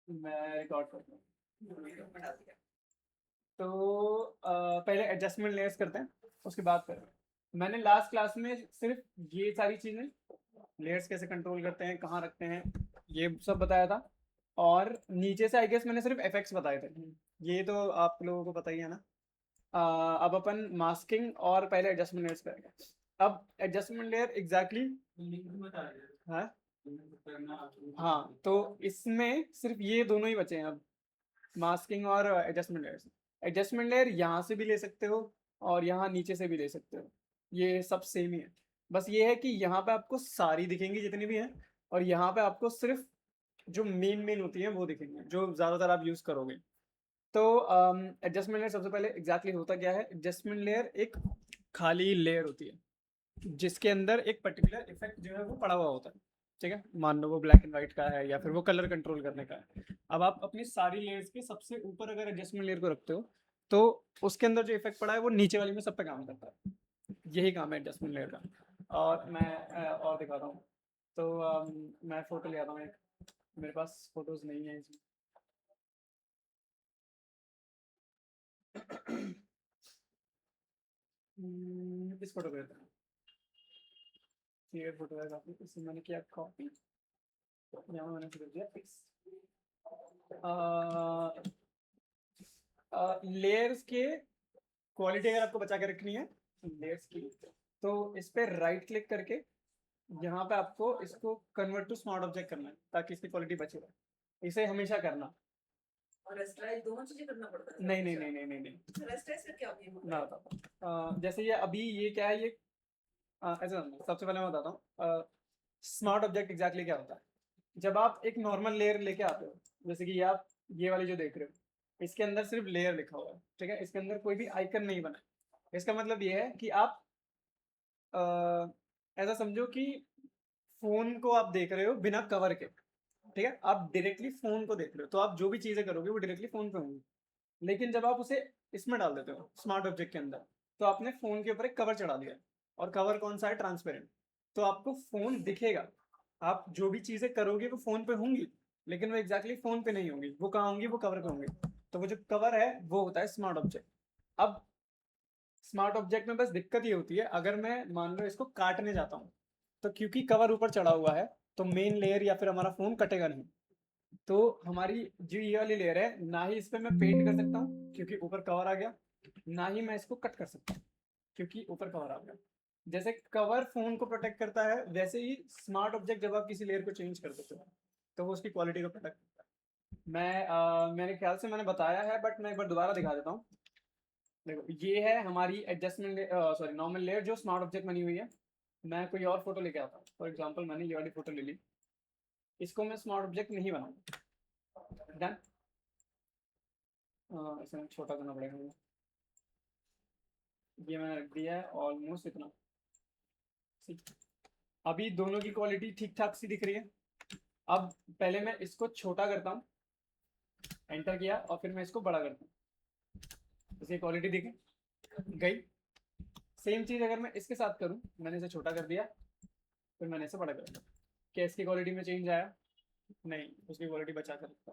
मैं रिकॉर्ड करता हूँ। तो पहले एडजस्टमेंट लेयर्स करते हैं, उसके बाद करें। मैंने लास्ट क्लास में सिर्फ ये सारी चीज़ें, लेयर्स कैसे कंट्रोल करते हैं, कहाँ रखते हैं, ये सब बताया था। और नीचे से आई गेस मैंने सिर्फ इफेक्ट्स बताए थे। ये तो आप लोगों को पता ही है ना। अब अपन मास्किंग और पहले एडजस्टमेंट लेयर्स करेंगे। अब एडजस्टमेंट लेयर एग्जैक्टली, हाँ हाँ, तो इसमें सिर्फ ये दोनों ही बचे हैं अब, मास्किंग और एडजस्टमेंट लेयर। एडजस्टमेंट लेयर यहाँ से भी ले सकते हो और यहाँ नीचे से भी ले सकते हो, ये सब सेम ही है। बस ये है कि यहाँ पे आपको सारी दिखेंगी जितनी भी हैं, और यहाँ पे आपको सिर्फ जो मेन मेन होती हैं वो दिखेंगी, जो ज़्यादातर आप यूज़ करोगे। तो एडजस्टमेंट लेयर सबसे पहले एग्जैक्टली होता क्या है। एडजस्टमेंट लेयर एक खाली लेयर होती है जिसके अंदर एक पर्टिकुलर इफेक्ट जो है वो पड़ा हुआ होता है। ठीक है, मान लो वो ब्लैक एंड व्हाइट का है या फिर वो कलर कंट्रोल करने का है। अब आप अपनी सारी लेयर्स के सबसे ऊपर अगर एडजस्टमेंट लेयर को रखते हो तो उसके अंदर जो इफेक्ट पड़ा है वो नीचे वाली में सब पे काम करता है। यही काम है एडजस्टमेंट लेयर का। और मैं और दिखाता हूँ। तो मैं फोटो ले आता हूँ एक, मेरे पास फोटोज नहीं है इसमें। इस फोटो को लेते हैं। ये फोटो है काफी, इससे मैंने किया कॉपी, यहाँ मैंने कर दिया फिक्स। लेयर्स के क्वालिटी अगर आपको बचा के रखनी है लेयर्स की, तो इस पे राइट क्लिक करके यहाँ पे आपको इसको कन्वर्ट टू स्मार्ट ऑब्जेक्ट करना है ताकि इसकी क्वालिटी बचे रहे। इसे हमेशा करना। और रेस्टराइज दोनों चीजें करना पड़ता है? नहीं नहीं नहीं नहीं नहीं नहीं, रेस्टराइज का क्या होता है? मैं बताता हूँ। जैसे ये अभी ये क्या है, ये ऐसा नहीं, सबसे पहले मैं बताता हूँ स्मार्ट ऑब्जेक्ट एग्जैक्टली क्या होता है। जब आप एक नॉर्मल लेयर लेके आते हो, जैसे कि ये आप ये वाली जो देख रहे हो, इसके अंदर सिर्फ लेयर लिखा हुआ है, ठीक है, इसके अंदर कोई भी आइकन नहीं बना है। इसका मतलब ये है कि आप अ, ऐसा समझो कि फोन को आप देख रहे हो बिना कवर के। ठीक है, आप डायरेक्टली फोन को देख रहे हो तो आप जो भी चीजें करोगे वो डायरेक्टली फोन पे होंगी। लेकिन जब आप उसे इसमें डाल देते हो स्मार्ट ऑब्जेक्ट के अंदर, तो आपने फोन के ऊपर एक कवर चढ़ा दिया, और कवर कौन सा है, ट्रांसपेरेंट। तो आपको फोन दिखेगा, आप जो भी चीजें करोगे वो फोन पे होंगी, लेकिन वो एग्जैक्टली फोन पे नहीं होंगी, वो कहाँ होंगी, वो कवर पे होंगी। तो वो जो कवर है वो होता है स्मार्ट ऑब्जेक्ट। अब स्मार्ट ऑब्जेक्ट में बस दिक्कत ये होती है, अगर मैं मान लो इसको काटने जाता हूँ, तो क्योंकि कवर ऊपर चढ़ा हुआ है तो मेन लेयर या फिर हमारा फोन कटेगा नहीं। तो हमारी जो ये वाली लेयर है, ना ही इस पे मैं पेंट कर सकता हूँ क्योंकि ऊपर कवर आ गया, ना ही मैं इसको कट कर सकता हूँ क्योंकि ऊपर कवर आ गया। जैसे कवर फोन को प्रोटेक्ट करता है, वैसे ही स्मार्ट ऑब्जेक्ट जब आप किसी लेयर को चेंज कर देते हो तो वो उसकी क्वालिटी को प्रोटेक्ट करता है। मेरे ख्याल से मैंने बताया है, बट मैं एक बार दोबारा दिखा देता हूँ। देखो, ये है हमारी एडजस्टमेंट, सॉरी नॉर्मल लेयर जो स्मार्ट ऑब्जेक्ट बनी हुई है। मैं कोई और फोटो लेके आता हूँ, फॉर एग्जाम्पल मैंने ये वाली फोटो ले ली, इसको मैं स्मार्ट ऑब्जेक्ट नहीं बनाऊंगा। डन। इसे छोटा करना पड़ेगा मुझे। ये मैंने रख दिया है ऑलमोस्ट इतना। ठीक। अभी दोनों की क्वालिटी ठीक ठाक सी दिख रही है। अब पहले मैं इसको छोटा करता हूँ, एंटर किया, और फिर मैं इसको बड़ा करता हूँ, इसकी क्वालिटी दिखे गई। सेम चीज़ अगर मैं इसके साथ करूँ, मैंने इसे छोटा कर दिया, फिर मैंने इसे बड़ा कर दिया, क्या इसकी क्वालिटी में चेंज आया? नहीं, उसकी क्वालिटी बचा कर रखता।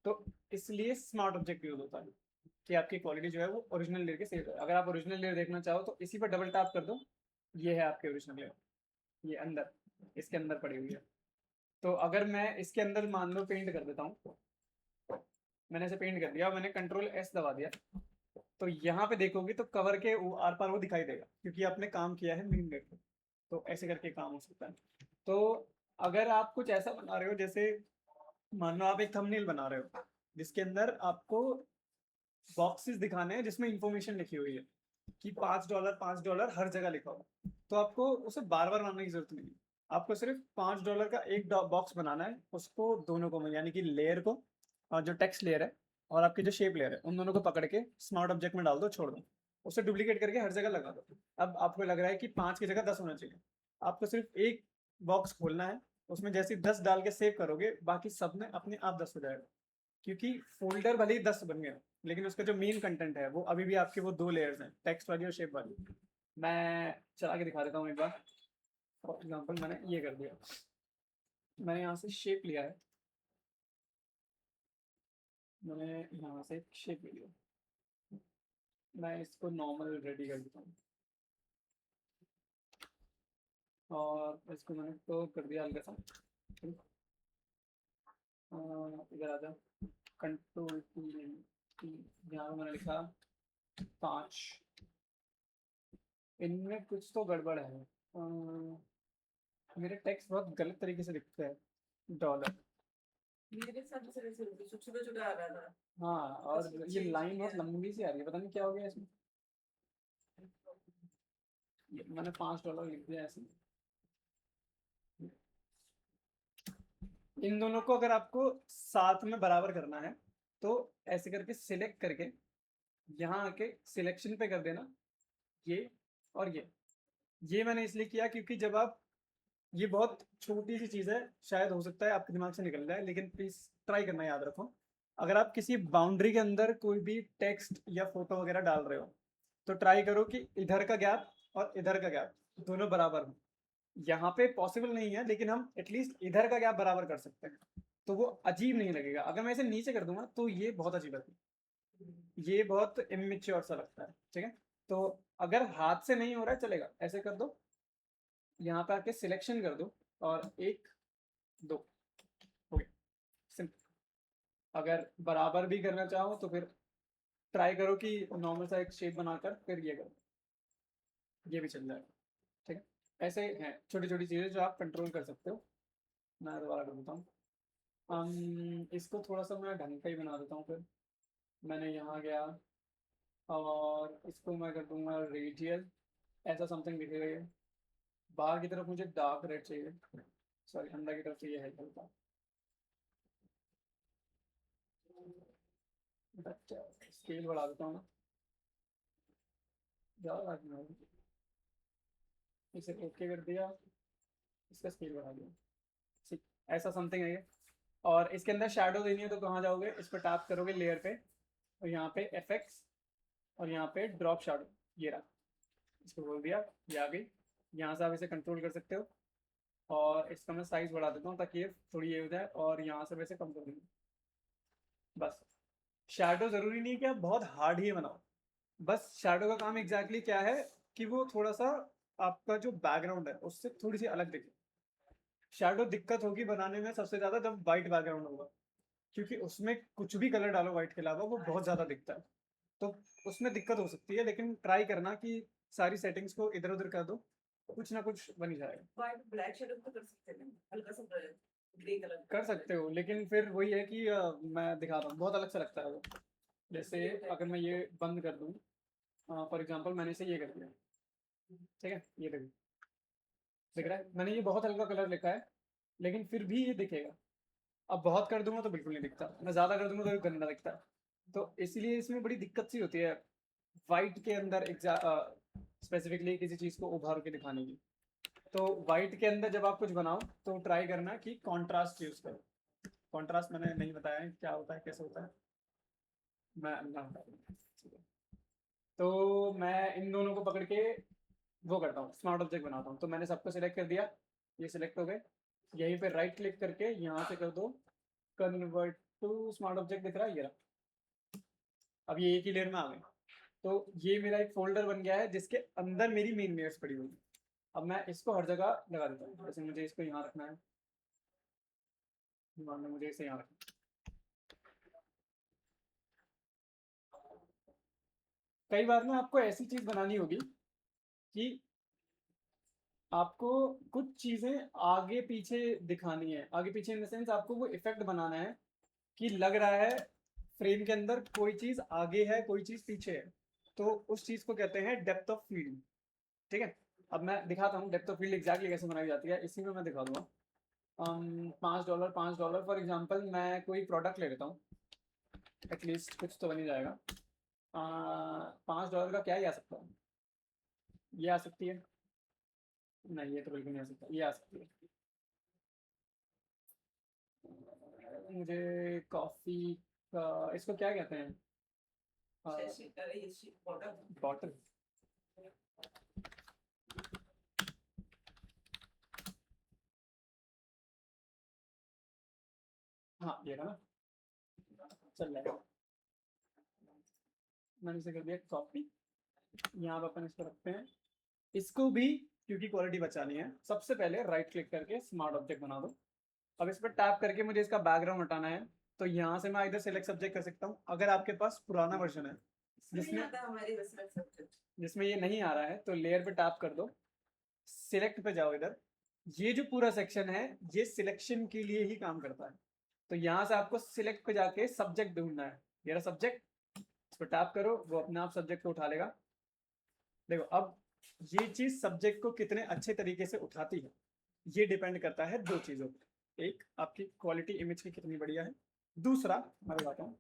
तो इसलिए स्मार्ट ऑब्जेक्ट यूज होता है कि आपकी क्वालिटी जो है वो ओरिजिनल लेयर के सेव है। अगर आप ओरिजिनल लेयर देखना चाहो तो इसी पर डबल टैप कर दो, ये है आपकी ओरिजिनल लेयर, ये अंदर, इसके अंदर पड़ी हुई है। तो अगर मैं इसके अंदर मान लो पेंट कर देता हूँ, मैंने इसे पेंट कर दिया, मैंने कंट्रोल एस दबा दिया, तो यहाँ पे देखोगे तो कवर के आर पार वो दिखाई देगा क्योंकि आपने काम किया है मेन लेयर पे। तो ऐसे करके काम हो सकता है। तो अगर आप कुछ ऐसा बना रहे हो, जैसे मान लो आप एक थंबनेल बना रहे हो जिसके अंदर आपको बॉक्सेस दिखाने हैं जिसमें इंफॉर्मेशन लिखी हुई है कि $5 $5 हर जगह लिखा हुआ, तो आपको उसे बार बार बनाने की जरूरत नहीं है। आपको सिर्फ $5 का एक बॉक्स बनाना है, उसको दोनों को यानी कि लेयर को, और जो टेक्स्ट लेयर है और आपकी जो शेप लेयर है, उन दोनों को पकड़ के स्मार्ट ऑब्जेक्ट में डाल दो, छोड़ दो, उसे डुप्लीकेट करके हर जगह लगा दो। अब आपको लग रहा है कि 5 की जगह 10 होना चाहिए, आपको सिर्फ एक बॉक्स खोलना है, उसमें जैसे 10 डाल के सेव करोगे बाकी सब में अपने आप 10 हो जाएगा। क्योंकि फोल्डर भले ही 10 बन गया, लेकिन उसका जो मेन कंटेंट है वो अभी भी आपके वो दो लेयर्स हैं, टेक्स्ट वाली और शेप वाली। मैं चला के दिखा देता हूँ एक बार। फॉर एग्जाम्पल मैंने ये कर दिया, मैंने यहाँ से शेप लिया है, मैंने यहाँ से एक शेप ले लिया, मैं इसको नॉर्मल रेडी कर देता हूँ और इसको मैंने तो कर दिया हल्का सा। इधर आ जा, कंट्रोल यहाँ पे मैंने लिखा 5। इनमें कुछ तो गड़बड़ है। मेरे टेक्स्ट बहुत गलत तरीके से लिखते हैं डॉलर। मेरे साथ भी ऐसे छोटा छोटा आ रहा था। हाँ, और उसको ये change लाइन बहुत किया। लंबी सी आ रही है, पता नहीं क्या हो गया इसमें। मैंने $5 लिख दिया ऐसे। इन दोनों को अगर आपको साथ में बराबर करना है तो ऐसे करके सिलेक्ट करके यहाँ आके सिलेक्शन पे कर देना, ये और ये मैंने इसलिए किया क्योंकि जब आप, ये बहुत छोटी सी चीज़ है, शायद हो सकता है आपके दिमाग से निकल जाए, लेकिन प्लीज़ ट्राई करना याद रखो। अगर आप किसी बाउंड्री के अंदर कोई भी टेक्स्ट या फोटो वगैरह डाल रहे हो तो ट्राई करो कि इधर का गैप और इधर का गैप दोनों बराबर हो। यहाँ पे पॉसिबल नहीं है, लेकिन हम एटलीस्ट इधर का गैप बराबर कर सकते हैं, तो वो अजीब नहीं लगेगा। अगर मैं इसे नीचे कर दूंगा तो ये बहुत अजीब लगता है, ये बहुत इमेच्योर सा लगता है। ठीक है, तो अगर हाथ से नहीं हो रहा है चलेगा, ऐसे कर दो, यहाँ पे आके सिलेक्शन कर दो और 1 2 हो गया, सिंपल। अगर बराबर भी करना चाहो तो फिर ट्राई करो कि नॉर्मल सा एक शेप बनाकर फिर ये करो, ये भी चल जाएगा। ठीक है, ऐसे हैं छोटी छोटी चीज़ें जो आप कंट्रोल कर सकते हो। मैं दोबारा कर देता हूँ। इसको थोड़ा सा मैं ढंग का ही बना देता हूँ फिर। मैंने यहाँ गया और इसको मैं कर दूंगा रेडियल, ऐसा समथिंग दिखेगा ये। बाहर की तरफ मुझे डार्क रेड चाहिए, सॉरी अंदर की तरफ चाहिए है हल्का। अच्छा, स्केल बढ़ा देता हूँ मैं, ज़्यादा नहीं होगा। इसे ओके कर दिया, इसका स्केल बढ़ा दिया, ठीक, ऐसा समथिंग है ये। और इसके अंदर शेडो देनी है तो कहाँ जाओगे, इस पर टैप करोगे लेयर पे और यहाँ पे एफेक्ट्स और यहाँ पे ड्रॉप शेडो, ये रहा, इसको बोल दिया, ये आ गई। यहाँ से आप इसे कंट्रोल कर सकते हो और इसका मैं साइज बढ़ा देता हूँ ताकि ये थोड़ी ये हो जाए, और यहाँ से वैसे कम कर दूँगी बस। शैडो ज़रूरी नहीं है कि आप बहुत हार्ड ही बनाओ, बस शैडो का काम एग्जैक्टली क्या है कि वो थोड़ा सा आपका जो बैकग्राउंड है उससे थोड़ी सी अलग दिखे। शैडो दिक्कत होगी बनाने में सबसे ज़्यादा जब वाइट बैकग्राउंड होगा, क्योंकि उसमें कुछ भी कलर डालो वाइट के अलावा वो बहुत ज़्यादा दिखता है, तो उसमें दिक्कत हो सकती है। लेकिन ट्राई करना कि सारी सेटिंग्स को इधर उधर कर दो, कुछ ना कुछ बन ही जाएगा। व्हाइट ब्लैक शेडो तो कर सकते हैं, हल्का सा ग्रे कलर कर सकते हो, लेकिन फिर वही है कि मैं दिखाता हूँ, बहुत अलग सा लगता है वो। जैसे अगर मैं ये बंद कर दूँ, फॉर एग्जांपल मैंने इसे ये कर दिया, ठीक है, ये देखो दिख रहा है, मैंने ये बहुत हल्का कलर लिखा है लेकिन फिर भी ये दिखेगा। अब बहुत कर दूंगा तो बिल्कुल नहीं दिखता, मैं ज़्यादा कर दूंगा तो गंदा दिखता है, तो इसलिए इसमें बड़ी दिक्कत सी होती है वाइट के अंदर स्पेसिफिकली किसी चीज़ को उभार के दिखाने की। तो वाइट के अंदर जब आप कुछ बनाओ तो ट्राई करना कि कॉन्ट्रास्ट यूज़ करो। कॉन्ट्रास्ट मैंने नहीं बताया है क्या होता है कैसे होता है, मैं ना बता दूँ, ठीक है। तो मैं इन दोनों को पकड़ के वो करता हूँ, स्मार्ट ऑब्जेक्ट बनाता हूँ। तो मैंने सबको सिलेक्ट कर दिया, ये सिलेक्ट हो गए, यहीं पे राइट क्लिक करके यहाँ से कर दो कन्वर्ट टू स्मार्ट ऑब्जेक्ट, दिख रहा है ये रहा। अब ये एक ही लेयर में आ गए, तो ये मेरा एक फोल्डर बन गया है जिसके अंदर मेरी मेन लेयर्स पड़ी हुई है। अब मैं इसको हर जगह लगा देता हूँ, जैसे मुझे इसको यहाँ रखना है, मान लो मुझे इसे यहाँ रखना है। कई बार ना आपको ऐसी चीज़ बनानी होगी कि आपको कुछ चीज़ें आगे पीछे दिखानी है, आगे पीछे इन द सेंस आपको वो इफेक्ट बनाना है कि लग रहा है फ्रेम के अंदर कोई चीज़ आगे है कोई चीज़ पीछे है, तो उस चीज़ को कहते हैं डेप्थ ऑफ फील्ड। ठीक है, अब मैं दिखाता हूँ डेप्थ ऑफ फील्ड एग्जैक्टली कैसे बनाई जाती है, इसी में मैं दिखा दूंगा। $5 फॉर एग्जांपल मैं कोई प्रोडक्ट ले लेता हूँ, एटलीस्ट कुछ तो बन ही जाएगा। $5 का क्या ही आ सकता है, ये आ सकती है, नहीं ये तो बिल्कुल नहीं आ सकता, ये आ सकती है। मुझे कॉफ़ी का, इसको क्या कहते हैं, बॉटल, हाँ ये रहा ना, चल जाएगा। मैंने इसे कर दिया कॉपी, यहाँ पर अपन इसको रखते हैं। इसको भी क्योंकि क्वालिटी बचानी है, सबसे पहले राइट क्लिक करके स्मार्ट ऑब्जेक्ट बना दो। अब इस पर टैप करके मुझे इसका बैकग्राउंड हटाना है, तो यहाँ से मैं इधर सेलेक्ट सब्जेक्ट कर सकता हूँ। अगर आपके पास पुराना वर्जन है इसमें आता है हमारी research subject। जिसमें ये नहीं आ रहा है, तो लेयर पे टैप कर दो, सिलेक्ट पे जाओ। इधर ये जो पूरा सेक्शन है ये सिलेक्शन के लिए ही काम करता है। तो यहाँ से आपको सिलेक्ट पे जाके सब्जेक्ट ढूंढना है। मेरा सब्जेक्ट, इस पर टैप करो, वो अपने आप सब्जेक्ट को उठा लेगा। देखो अब ये चीज सब्जेक्ट को कितने अच्छे तरीके से उठाती है, ये डिपेंड करता है दो चीजों पे। एक, आपकी क्वालिटी इमेज की कितनी बढ़िया है। दूसरा, मैं बताता हूँ,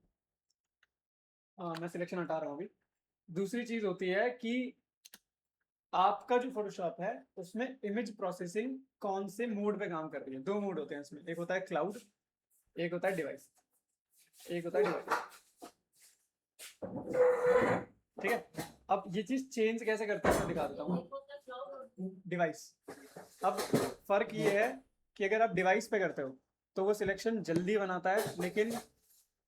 मैं सिलेक्शन हटा रहा हूँ अभी। दूसरी चीज होती है कि आपका जो फोटोशॉप है उसमें इमेज प्रोसेसिंग कौन से मोड पे काम कर रही है। दो मोड होते हैं इसमें, एक होता है क्लाउड, एक होता है डिवाइस, एक होता है डिवाइस। ठीक है, अब ये चीज चेंज कैसे करते हैं मैं दिखा देता हूँ। डिवाइस, अब फर्क ये है कि अगर आप डिवाइस पे करते हो तो वो सिलेक्शन जल्दी बनाता है, लेकिन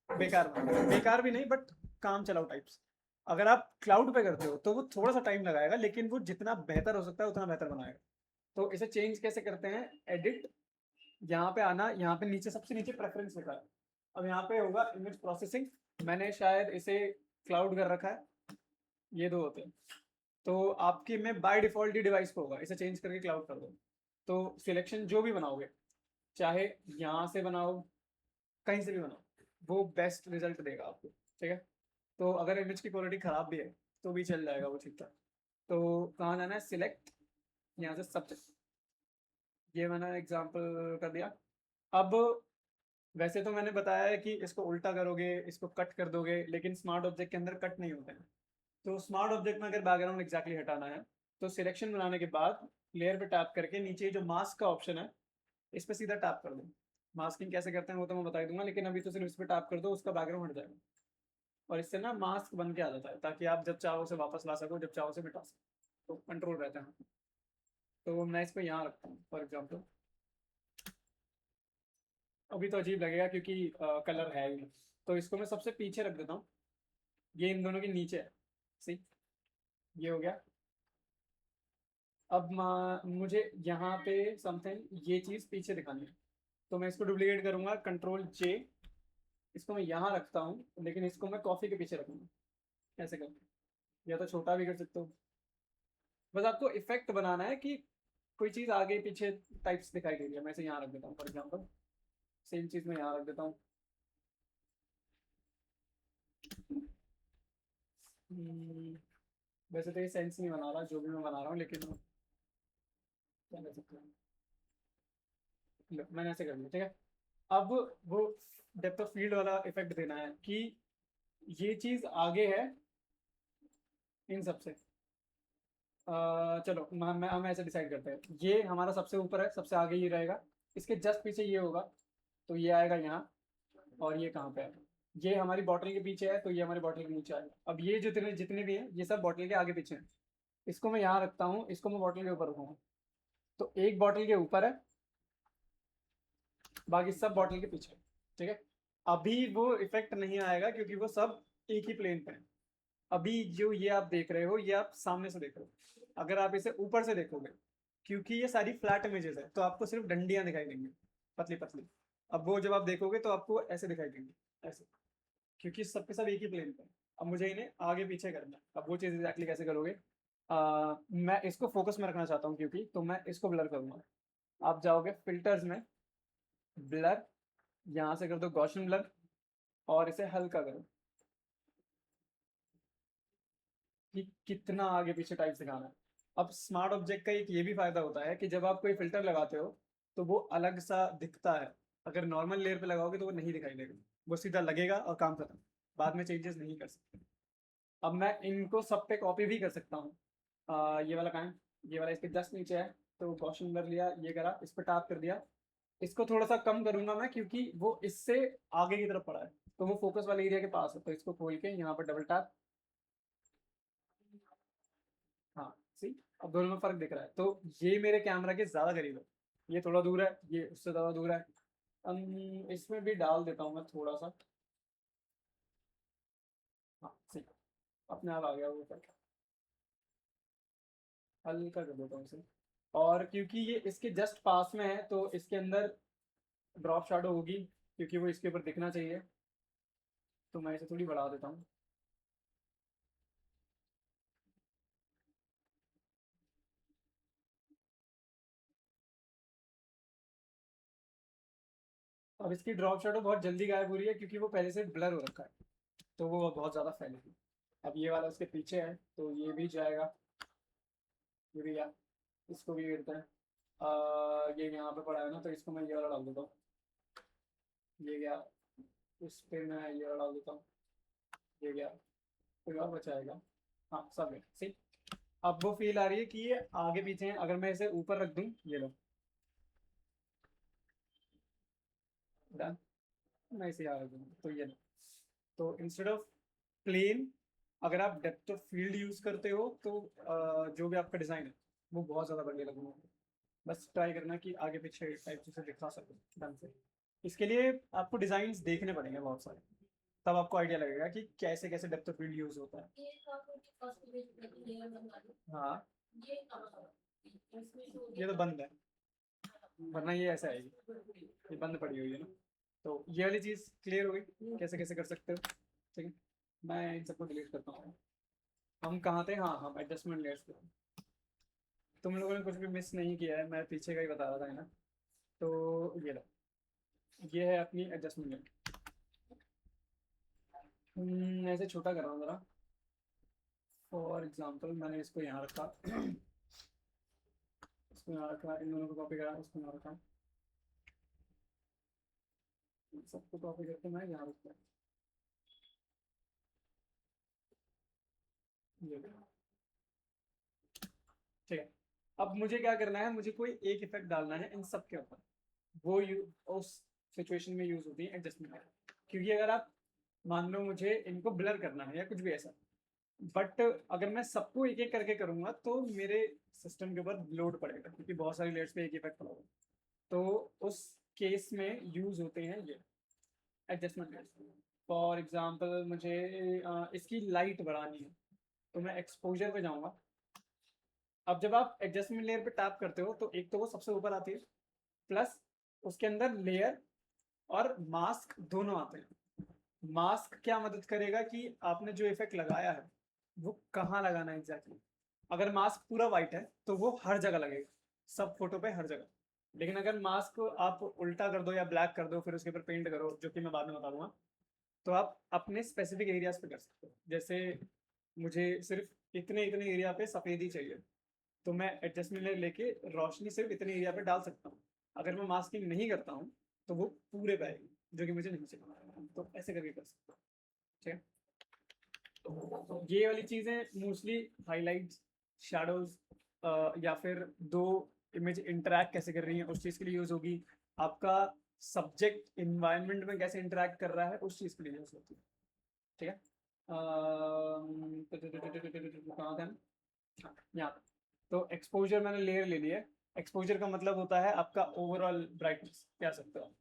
बेकार बनाता है। बेकार भी नहीं, बट काम चलाओ टाइप्स। अगर आप क्लाउड पे करते हो तो वो थोड़ा सा टाइम लगाएगा, लेकिन वो जितना बेहतर हो सकता है उतना बेहतर बनाएगा। तो इसे चेंज कैसे करते हैं, एडिट, यहाँ पे आना, यहाँ पे नीचे सबसे नीचे प्रेफरेंस लिखा है। अब यहाँ पे होगा इमेज प्रोसेसिंग, मैंने शायद इसे क्लाउड कर रखा है, ये दो होते हैं। तो आपकी में बाय डिफॉल्ट ही डिवाइस पे होगा, इसे चेंज करके क्लाउड कर दो। तो सिलेक्शन जो भी बनाओगे, चाहे यहाँ से बनाओ, कहीं से भी बनाओ, वो बेस्ट रिजल्ट देगा आपको। ठीक है, तो अगर इमेज की क्वालिटी खराब भी है तो भी चल जाएगा वो ठीक ठाक। तो कहाँ जाना है, सिलेक्ट, यहाँ से सब्जेक्ट, ये मैंने एग्जांपल कर दिया। अब वैसे तो मैंने बताया है कि इसको उल्टा करोगे, इसको कट कर दोगे, लेकिन स्मार्ट ऑब्जेक्ट के अंदर कट नहीं होते हैं। तो स्मार्ट ऑब्जेक्ट में अगर बैकग्राउंड एग्जैक्टली हटाना है तो सिलेक्शन बनाने के बाद लेयर पे टैप करके नीचे जो मास्क का ऑप्शन है इस पर सीधा टैप कर दो। मास्किंग कैसे करते हैं वो तो मैं बता दूंगा, लेकिन अभी तो सिर्फ इस पर टैप कर दो, उसका बैकग्राउंड हट जाएगा और इससे ना मास्क बन के आ जाता है, ताकि आप जब चाहो उसे वापस ला सको, जब चाहो उसे मिटा सको, तो कंट्रोल रहता है। तो मैं इसको यहाँ रखता हूँ फॉर एग्जाम्पल। अभी तो अजीब लगेगा क्योंकि कलर है ही, तो इसको मैं सबसे पीछे रख देता हूँ, ये इन दोनों के नीचे है। सी, ये हो गया। अब मुझे यहाँ पे समथिंग ये चीज़ पीछे दिखानी है, तो मैं इसको डुप्लीकेट करूँगा, कंट्रोल जे, इसको मैं यहाँ रखता हूँ, लेकिन इसको मैं कॉफ़ी के पीछे रखूँगा। ऐसे करके, या तो छोटा भी कर सकते हो। बस आपको इफेक्ट बनाना है कि कोई चीज़ आगे पीछे टाइप्स दिखाई दे रही है। मैं इसे यहाँ रख देता हूँ फॉर एग्जाम्पल, सेम चीज़ मैं यहाँ रख देता हूँ। वैसे तो ये सेंस नहीं बना रहा जो भी मैं बना रहा हूँ, लेकिन क्या कर सकते हैं। लो, मैंने ऐसे कर लिया। ठीक है, अब वो डेप्थ ऑफ फील्ड वाला इफेक्ट देना है कि ये चीज़ आगे है इन सबसे। चलो हम ऐसे डिसाइड करते हैं, ये हमारा सबसे ऊपर है, सबसे आगे ये रहेगा, इसके जस्ट पीछे ये होगा, तो ये आएगा यहाँ। और ये कहाँ पे है, ये हमारी बॉटल के पीछे है, तो ये हमारी बॉटल के नीचे आएगा। अब ये जितने जितने भी हैं ये सब बॉटल के आगे पीछे हैं। इसको मैं यहाँ रखता हूँ, इसको मैं बॉटल के ऊपर रखूँगा, तो एक बॉटल के ऊपर है, बाकी सब बॉटल के पीछे। ठीक है, अभी वो इफेक्ट नहीं आएगा क्योंकि वो सब एक ही प्लेन पे है। अभी जो ये आप देख रहे हो ये आप सामने से देख रहे हो, अगर आप इसे ऊपर से देखोगे, क्योंकि ये सारी फ्लैट इमेजेस है, तो आपको सिर्फ डंडियां दिखाई देंगी, पतली पतली। अब वो जब आप देखोगे तो आपको ऐसे दिखाई देंगी, ऐसे, क्योंकि सबके सब एक ही प्लेन पे है। अब मुझे इन्हें आगे पीछे करना है, अब वो चीज़ एग्जैक्टली कैसे करोगे। मैं इसको फोकस में रखना चाहता हूँ, क्योंकि तो मैं इसको ब्लर करूँगा। आप जाओगे फिल्टर्स में, ब्लर, यहाँ से कर दो गॉसियन ब्लर, और इसे हल्का करो कि कितना आगे पीछे टाइप दिखाना है। अब स्मार्ट ऑब्जेक्ट का एक ये भी फायदा होता है कि जब आप कोई फिल्टर लगाते हो तो वो अलग सा दिखता है। अगर नॉर्मल लेयर पे लगाओगे तो वो नहीं दिखाई देगा, वो सीधा लगेगा और काम खत्म, बाद में चेंजेस नहीं कर सकते। अब मैं इनको सब पे कॉपी भी कर सकता हूँ। ये वाला कहाँ है, ये वाला इसके जस्ट नीचे है, तो गॉसियन ब्लर लिया, ये करा, इस पर टैप कर दिया। इसको थोड़ा सा कम करूंगा मैं, क्योंकि वो इससे आगे की तरफ पड़ा है, तो वो फोकस वाले एरिया के पास है। तो इसको खोल के यहाँ पर डबल टैप, हाँ सी, अब दोनों में फर्क दिख रहा है। तो ये मेरे कैमरा के ज़्यादा करीब है, ये थोड़ा दूर है, ये उससे ज़्यादा दूर है। इसमें भी डाल देता हूँ मैं थोड़ा सा, हाँ सही, अपने आप आ गया वो ऊपर। हल्का कर देता हूँ इसे। और क्योंकि ये इसके जस्ट पास में है तो इसके अंदर ड्रॉप शैडो होगी, क्योंकि वो इसके ऊपर दिखना चाहिए, तो मैं इसे थोड़ी बढ़ा देता हूँ। अब इसकी ड्रॉप शैडो बहुत जल्दी गायब हो रही है क्योंकि वो पहले से ब्लर हो रखा है, तो वो बहुत ज़्यादा फैलेगी। अब ये वाला उसके पीछे है तो ये भी जाएगा, ये भी गया, इसको भी गिरता है। ये यहाँ पे पड़ा है ना, तो इसको मैं ये वाला डाल देता हूँ, ये गया। इस पे मैं ये वाला डाल देता हूँ, ये गया। कोई और बचाएगा? हाँ सब है सही। अब वो फील आ रही है कि ये आगे पीछे है, अगर मैं इसे ऊपर रख दूँ, ये लो डन, मैं इसे यहाँ रख दूँ तो ये लो। तो इंस्टेड ऑफ प्लेन, अगर आप डेप्थ ऑफ फील्ड यूज करते हो तो जो भी आपका डिजाइन है वो बहुत ज्यादा बढ़िया लगेगा। बस ट्राई करना कि आगे पीछे टाइप से दिखा सको ढंग से। इसके लिए आपको डिजाइन देखने पड़ेंगे बहुत सारे, तब आपको आइडिया लगेगा कि कैसे कैसे डेप्थ ऑफ फील्ड यूज होता है। हाँ ये तो बंद है, वरना ये ऐसा है, ये बंद पड़ी हुई है ना। तो ये वाली चीज़ क्लियर हो गई कैसे कैसे कर सकते हो। ठीक है, मैं इन सबको डिलीट करता हूँ। हम कहाँ थे? हाँ हम एडजस्टमेंट लेयर्स पे थे। तुम लोगों ने कुछ भी मिस नहीं किया है, मैं पीछे का ही बता रहा था, है ना। तो ये लो, ये है अपनी एडजस्टमेंट लेयर। ऐसे छोटा कर रहा हूँ ज़रा। फॉर एग्जाम्पल मैंने इसको यहाँ रखा, इसको यहाँ रखा, इन दोनों को कॉपी करा, इसको यहाँ रखा, सबको कॉपी करके मैं यहाँ रखता हूँ। ये लो। ठीक है, अब मुझे क्या करना है, मुझे कोई एक इफेक्ट डालना है इन सब के ऊपर। वो उस सिचुएशन में यूज होती है एडजस्टमेंट। क्योंकि अगर आप मान लो मुझे इनको ब्लर करना है या कुछ भी ऐसा, बट अगर मैं सबको एक एक करके करूंगा तो मेरे सिस्टम के ऊपर लोड पड़ेगा, क्योंकि बहुत सारी लेयर्स पे एक इफेक्ट पड़ा होगा। तो उस केस में यूज होते हैं ये एडजस्टमेंट लेयर्स। फॉर एग्जांपल मुझे इसकी लाइट बढ़ानी है, तो मैं एक्सपोजर पे जाऊंगा। अब जब आप एडजस्टमेंट लेयर पे टैप करते हो तो एक तो वो सबसे ऊपर आती है, प्लस उसके अंदर लेयर और मास्क दोनों आते हैं। मास्क क्या मदद करेगा कि आपने जो इफेक्ट लगाया है वो कहाँ लगाना है एग्जैक्टली। अगर मास्क पूरा वाइट है तो वो हर जगह लगेगा, सब फोटो पे हर जगह। लेकिन अगर मास्क आप उल्टा कर दो या ब्लैक कर दो फिर उसके ऊपर पेंट करो, जो कि मैं बाद में बता दूंगा, तो आप अपने स्पेसिफिक एरियाज पे कर सकते हो। जैसे मुझे सिर्फ इतने इतने एरिया पे सफेद ही चाहिए, तो मैं एडजस्टमेंट लेके रोशनी सिर्फ इतने एरिया पे डाल सकता हूँ। अगर मैं मास्किंग नहीं करता हूँ तो वो पूरे पे आएगी, जो कि मुझे नहीं चाहिए, तो ऐसे करके कर सकते हो। ठीक है, तो ये वाली चीज़ें मोस्टली हाईलाइट्स, शैडोज, या फिर दो इमेज इंटरैक्ट कैसे कर रही हैं उस चीज़ के लिए यूज़ होगी। आपका सब्जेक्ट इन्वायरमेंट में कैसे इंटरैक्ट कर रहा है उस चीज़ के लिए यूज़ होती है। ठीक है, कहाँ थे हम? हाँ, यहाँ। तो एक्सपोजर मैंने लेयर ले लिया है। एक्सपोजर का मतलब होता है आपका ओवरऑल ब्राइटनेस, कह सकते हो।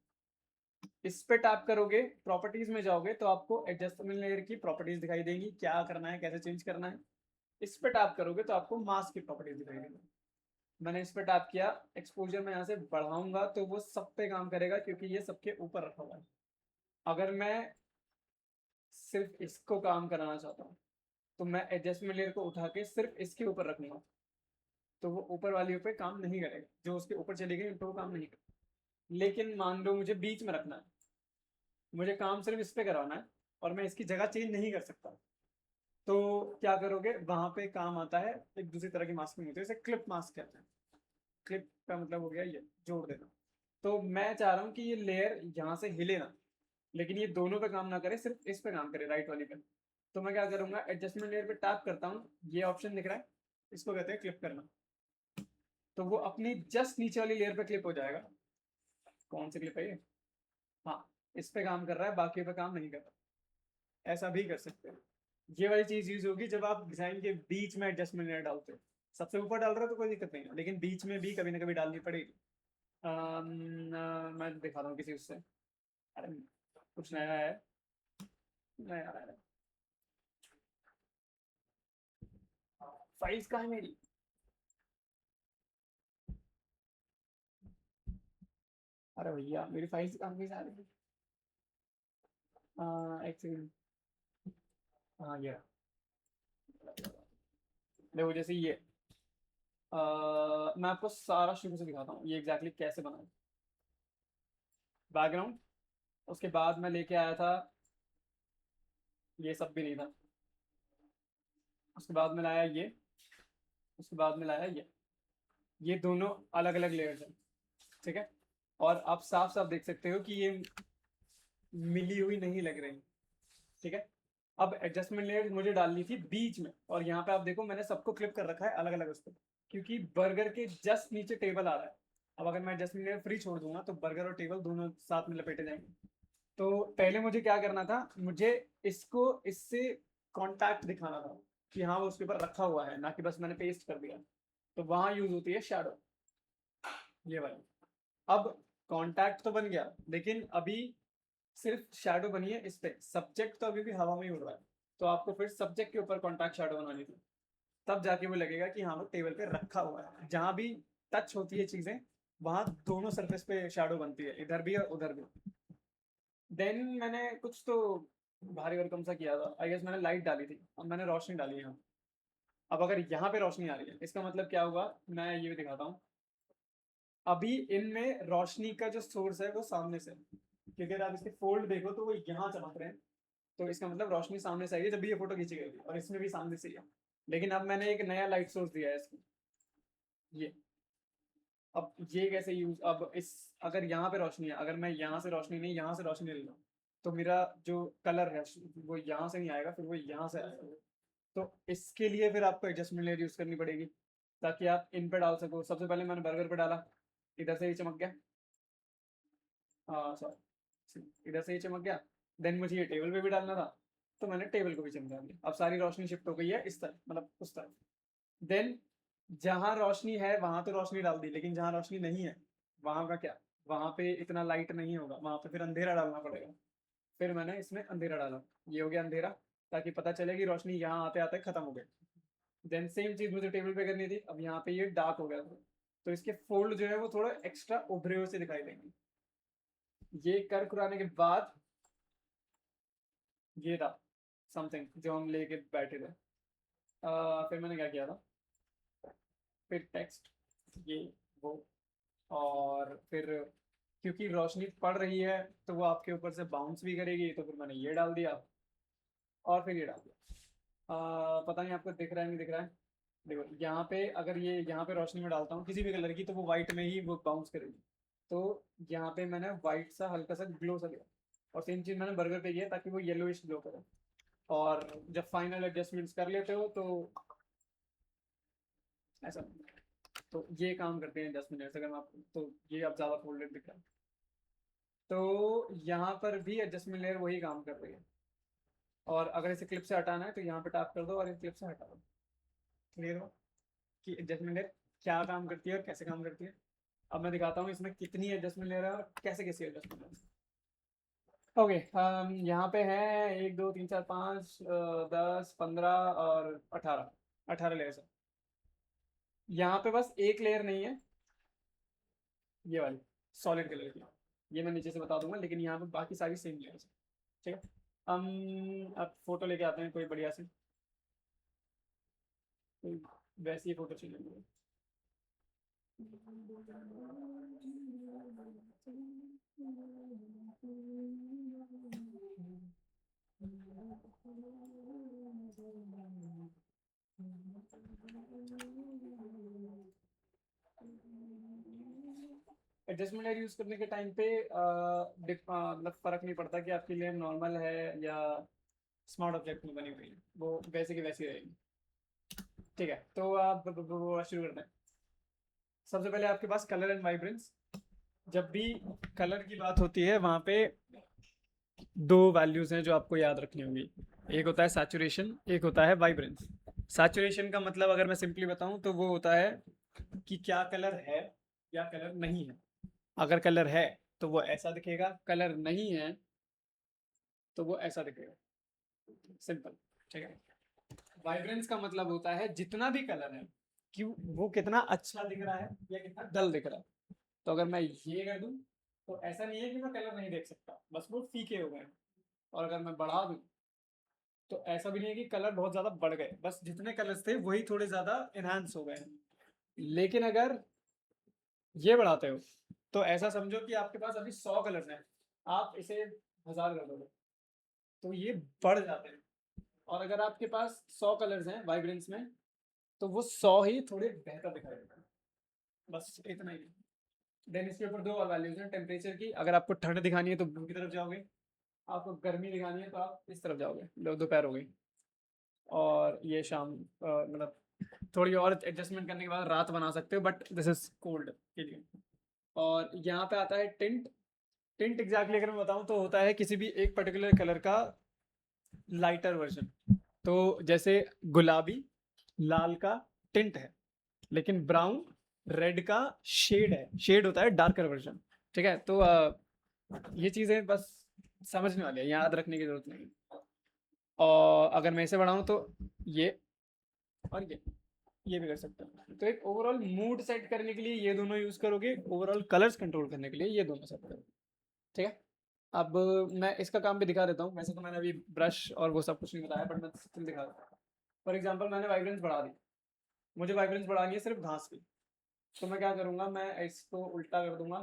इस पे टैप करोगे, प्रॉपर्टीज में जाओगे तो आपको एडजस्टमेंट लेयर की प्रॉपर्टीज दिखाई देंगी, क्या करना है कैसे चेंज करना है। इस पे टैप करोगे तो आपको मास्क की प्रॉपर्टीज दिखाई देंगी। मैंने इस पे टैप किया, एक्सपोजर में यहाँ से बढ़ाऊंगा तो वो सब पे काम करेगा क्योंकि ये सबके ऊपर रखा हुआ है। अगर मैं सिर्फ इसको काम कराना चाहता हूँ तो मैं एडजस्टमेंट लेयर को उठा के सिर्फ इसके ऊपर रखूंगा, तो वो ऊपर वाली पे काम नहीं करेगा, जो उसके ऊपर चली गई तो वो काम नहीं करेगा। लेकिन मान लो मुझे बीच में रखना है, मुझे काम सिर्फ इस पे कराना है और मैं इसकी जगह चेंज नहीं कर सकता, तो क्या करोगे, वहां पे काम आता है एक दूसरी तरह की मास्किंग होती है, जैसे क्लिप मास्क कहते हैं। क्लिप का मतलब हो गया ये जोड़ देना। तो मैं चाह रहा हूँ कि ये लेयर यहाँ से हिले ना, लेकिन ये दोनों पे काम ना करे, सिर्फ इस पे काम करे, राइट वाली पे। तो मैं क्या करूंगा, एडजस्टमेंट लेयर पे टैप करता हूँ, ये ऑप्शन दिख रहा है, इसको कहते हैं क्लिप करना। तो वो अपनी जस्ट नीचे वाली लेयर पे क्लिप हो जाएगा। कौन सी क्लिप है ये? हाँ, इस पे काम कर रहा है, बाकी पे काम नहीं कर रहा। ऐसा भी कर सकते हैं। ये वाली चीज यूज होगी जब आप डिजाइन के बीच में एडजस्टमेंट लेयर डालते हो। सबसे ऊपर डाल रहे हो तो कोई दिक्कत नहीं है, लेकिन बीच में भी कभी ना कभी डालनी पड़ेगी। मैं दिखा रहा हूँ किसी उससे। अरे कुछ नया है, नया है। फाइल्स कहाँ है मेरी? अरे भैया मेरी फाइल्स कहाँ गई सारी? एक सेकंड। हाँ ये रहा। देखो जैसे ये मैं आपको सारा शुरू से दिखाता हूँ ये एग्जैक्टली कैसे बना है। बैकग्राउंड, उसके बाद मैं लेके आया था, ये सब भी नहीं था। उसके बाद में लाया ये, उसके बाद में लाया ये दोनों अलग अलग लेयर्स हैं, ठीक है। और आप साफ साफ देख सकते हो कि ये मिली हुई नहीं लग रही, ठीक है। अब एडजस्टमेंट लेयर मुझे डालनी थी बीच में, और यहाँ पे आप देखो मैंने सबको क्लिप कर रखा है अलग अलग उस पर, क्योंकि बर्गर के जस्ट नीचे टेबल आ रहा है। अब अगर मैं एडजस्टमेंट लेयर फ्री छोड़ दूंगा तो बर्गर और टेबल दोनों साथ में लपेटे जाएंगे। तो पहले मुझे क्या करना था, मुझे इसको इससे कांटेक्ट दिखाना था कि हाँ वो उसके ऊपर रखा हुआ है, ना कि बस मैंने पेस्ट कर दिया। तो वहां यूज होती है शैडो, ये वाली। अब कांटेक्ट तो बन गया, लेकिन अभी सिर्फ शैडो बनी है इस पे, सब्जेक्ट तो अभी भी हवा में ही उड़ रहा है। तो आपको फिर सब्जेक्ट के ऊपर कॉन्टैक्ट शैडो बनानी थी, तब जाके वो लगेगा कि हाँ वो टेबल पे रखा हुआ है। जहां भी टच होती है चीजें वहां दोनों सरफेस पे शैडो बनती है, इधर भी और उधर भी। देन मैंने कुछ तो भारी भरकम सा किया था, आई गेस मैंने लाइट डाली थी, अब मैंने रोशनी डाली है यहाँ। अब अगर यहाँ पे रोशनी आ रही है इसका मतलब क्या होगा, मैं ये भी दिखाता हूँ। अभी इनमें रोशनी का जो सोर्स है वो सामने से है। क्योंकि अगर आप इसके फोल्ड देखो तो वो यहाँ चमक रहे हैं, तो इसका मतलब रोशनी सामने से आई है जब भी ये फोटो खींची गई थी, और इसमें भी सामने से ही है। लेकिन अब मैंने एक नया लाइट सोर्स दिया है इसको, ये। अब ये कैसे यूज, अब इस अगर यहाँ पे रोशनी है, अगर मैं यहाँ से रोशनी नहीं यहाँ से रोशनी ले लूँ, तो मेरा जो कलर है वो यहाँ से नहीं आएगा, फिर वो यहाँ से आएगा। तो इसके लिए फिर आपको एडजस्टमेंट लेयर यूज करनी पड़ेगी, ताकि आप इन पे डाल सको। सबसे पहले मैंने बर्गर पे डाला, इधर से ही चमक गया। हाँ सॉरी, इधर से ही चमक गया। देन मुझे ये टेबल पे भी डालना था, तो मैंने टेबल को भी चमका दिया। अब सारी रोशनी शिफ्ट हो गई है इस तरफ, मतलब उस तरफ। देन जहाँ रोशनी है वहां तो रोशनी डाल दी, लेकिन जहाँ रोशनी नहीं है वहां का क्या, वहां पे इतना लाइट नहीं होगा, वहां पे फिर अंधेरा डालना पड़ेगा। फिर मैंने इसमें अंधेरा डाला, ये हो गया अंधेरा, ताकि पता चले कि रोशनी यहाँ आते आते खत्म हो गई। देन सेम चीज मुझे टेबल पे करनी थी, अब यहाँ पे ये डार्क हो गया था, तो इसके फोल्ड जो है वो थोड़ा एक्स्ट्रा उभरे हुए से दिखाई देंगे। ये कर कुराने के बाद ये था समथिंग जो हम लेके बैठे थे। फिर मैंने क्या किया था, फिर टेक्स्ट, ये वो, और फिर क्योंकि रोशनी पड़ रही है तो वो आपके ऊपर से बाउंस भी करेगी, तो फिर मैंने ये डाल दिया, और फिर ये डाल दिया। पता नहीं आपको दिख रहा है नहीं दिख रहा है। देखो यहाँ पे अगर ये यहाँ पे रोशनी में डालता हूँ किसी भी कलर की, तो वो वाइट में ही वो बाउंस करेगी। तो यहाँ पे मैंने वाइट सा हल्का सा ग्लो सा दिया, और सेम चीज़ मैंने बर्गर पे किया ताकि वो येलोइश ग्लो करे। और जब फाइनल एडजस्टमेंट्स कर लेते हो तो ऐसा, तो ये काम करते हैं 10 मिनट। अगर आप तो ये अब ज़्यादा फोल्डेड दिख रहा है, तो यहाँ पर भी एडजस्टमेंट लेयर वही काम कर रही है। और अगर इसे क्लिप से हटाना है तो यहाँ पे टैप कर दो और इस क्लिप से हटा दो। क्लियर हो कि एडजस्टमेंट लेयर क्या काम करती है और कैसे काम करती है। अब मैं दिखाता हूँ इसमें कितनी एडजस्टमेंट लेयर है और कैसे कैसे एडजस्टमेंट लेयर। ओके, यहाँ पे है 1 2 3 4 5 10 15 और 18 लेयर्स है। यहाँ पे बस एक लेयर नहीं है, ये वाली सॉलिड कलर की, ये मैं नीचे से बता दूंगा, लेकिन यहाँ पे बाकी सारी सेम लेयर्स है, ठीक है। हम अब फोटो लेके आते हैं कोई बढ़िया सी, कोई वैसी ही फोटो चाहिए मुझे। एडजस्टमेंट लेयर यूज करने के टाइम पे मतलब फर्क नहीं पड़ता कि आपकी लेयर नॉर्मल है या स्मार्ट ऑब्जेक्ट में बनी हुई है, वो वैसे की वैसी रहेगी, ठीक है। तो आप शुरू करते हैं। सबसे पहले आपके पास कलर एंड वाइब्रेंस। जब भी कलर की बात होती है वहां पे दो वैल्यूज हैं जो आपको याद रखनी होंगी, एक होता है सैचुरेशन, एक होता है वाइब्रेंस। सैचुरेशन का मतलब अगर मैं सिंपली बताऊं तो वो होता है कि क्या कलर है या कलर नहीं है। अगर कलर है तो वो ऐसा दिखेगा, कलर नहीं है तो वो ऐसा दिखेगा, सिंपल, ठीक है। वाइब्रेंस का मतलब होता है जितना भी कलर है कि वो कितना अच्छा दिख रहा है या कितना डल दिख रहा है। तो अगर मैं ये कर दूं तो ऐसा नहीं है कि मैं कलर नहीं देख सकता, बस वो फीके हो गए। और अगर मैं बढ़ा दूं तो ऐसा भी नहीं है कि कलर बहुत ज़्यादा बढ़ गए, बस जितने कलर्स थे वही थोड़े ज़्यादा इन्हांस हो गए हैं। लेकिन अगर ये बढ़ाते हो तो ऐसा समझो कि आपके पास अभी 100 कलर्स हैं, आप इसे 1000 कर दोगे तो ये बढ़ जाते हैं। और अगर आपके पास 100 कलर्स हैं वाइब्रेंस में तो वो 100 ही थोड़े बेहतर दिखाई देते हैं। बस इतना ही। देन इसके ऊपर दो और वैल्यूज हैं टेम्परेचर की। अगर आपको ठंड दिखानी है तो ब्लू की तरफ जाओगे, आपको गर्मी दिखानी है तो आप इस तरफ जाओगे, दोपहर हो गई। और ये शाम मतलब थोड़ी और एडजस्टमेंट करने के बाद रात बना सकते हो, बट दिस इज कोल्ड के लिए। और यहाँ पे आता है टिंट। टिंट एग्जैक्टली अगर मैं बताऊँ तो होता है किसी भी एक पर्टिकुलर कलर का लाइटर वर्जन। तो जैसे गुलाबी लाल का टिंट है, लेकिन ब्राउन रेड का शेड है, शेड होता है डार्कर वर्जन। ठीक है, तो ये चीज़ें बस समझने वाली है, याद रखने की जरूरत नहीं। और अगर मैं इसे बढ़ाऊँ तो ये और ये भी कर सकते हो। तो एक ओवरऑल मूड सेट करने के लिए ये दोनों यूज करोगे, ओवरऑल कलर्स कंट्रोल करने के लिए ये दोनों सेट करोगे। ठीक है। अब मैं इसका काम भी दिखा देता हूँ। वैसे तो मैंने अभी ब्रश और वो सब कुछ नहीं बताया, बट मैं स्टिल दिखा देता हूँ। फॉर एग्जाम्पल मैंने वाइब्रेंस बढ़ा दी, मुझे वाइब्रेंस बढ़ानी है सिर्फ घास की। तो मैं क्या करूँगा, मैं इसको उल्टा कर दूंगा।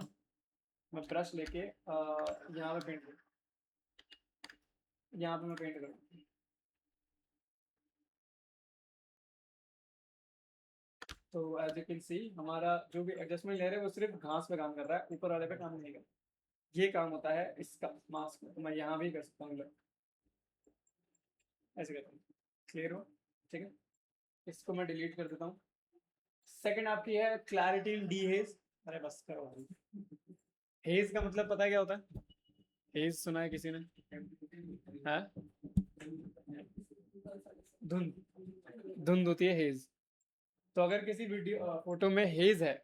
मैं ब्रश लेके यहाँ पे पेंट करूँ, यहाँ पे मैं पेंट करूँ। तो एज यू कैन सी हमारा जो भी एडजस्टमेंट लेयर है वो सिर्फ घास पे काम कर रहा है, ऊपर वाले पे काम नहीं कर रहा। ये काम होता है इसका मास्क में। तो मैं यहाँ भी कर सकता हूँ, ऐसे करता हूँ। क्लियर हो? ठीक है, इसको मैं डिलीट कर देता हूँ। सेकंड आपकी है क्लैरिटी इन डी हेज। अरे बस करो भाई। हेज का मतलब पता है क्या होता है? हेज सुना है किसी ने? हाँ, धुंध। धुंध होती है हेज। तो अगर किसी वीडियो फोटो में हेज है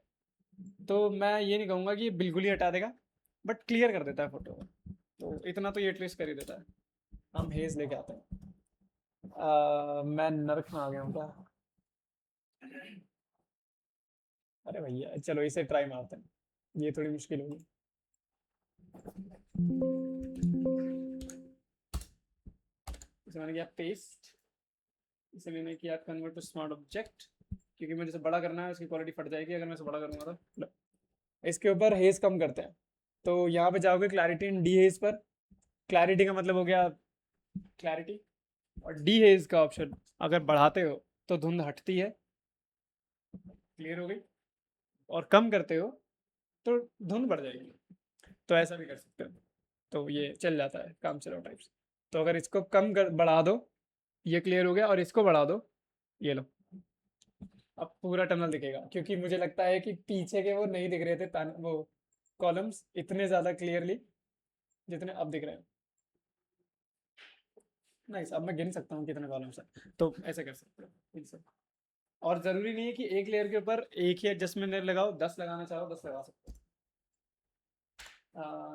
तो मैं ये नहीं कहूँगा कि ये बिल्कुल ही हटा देगा, बट क्लियर कर देता है फोटो। तो इतना तो ये एटलीस्ट कर ही देता है। हम हेज लेके आते हैं। मैं नर्क में आ गया हूँ क्या? अरे भैया चलो इसे ट्राई मारते हैं, ये थोड़ी मुश्किल होगी। इसे मैंने किया पेस्ट, इसे मैंने किया कन्वर्ट टू स्मार्ट ऑब्जेक्ट, क्योंकि मुझे इसे बड़ा करना है, उसकी क्वालिटी फट जाएगी अगर मैं इसे बड़ा करूँगा तो। इसके ऊपर हेज कम करते हैं। तो यहाँ पे जाओगे क्लैरिटी इन डी हेज पर। क्लैरिटी का मतलब हो गया क्लैरिटी, और डी हेज का ऑप्शन अगर बढ़ाते हो तो धुंध हटती है। क्लियर हो गई? और कम करते हो तो धुंध बढ़ जाएगी। तो ऐसा भी कर सकते हो। तो ये चल जाता है काम चलाओ टाइप्स। तो अगर इसको बढ़ा दो, ये क्लियर हो गया, और इसको बढ़ा दो, ये लो, अब पूरा टनल दिखेगा। क्योंकि मुझे लगता है कि पीछे के वो नहीं दिख रहे थे वो कॉलम्स इतने ज़्यादा क्लियरली जितने अब दिख रहे हैं। नहीं, अब मैं गिन सकता हूँ कितने कॉलम्स हैं, तो ऐसे कर सकते हो इनसे। और ज़रूरी नहीं है कि एक लेयर के ऊपर एक ही एडजस्टमेंट लेयर लगाओ, 10 लगाना चाहो 10 लगा सकते हो।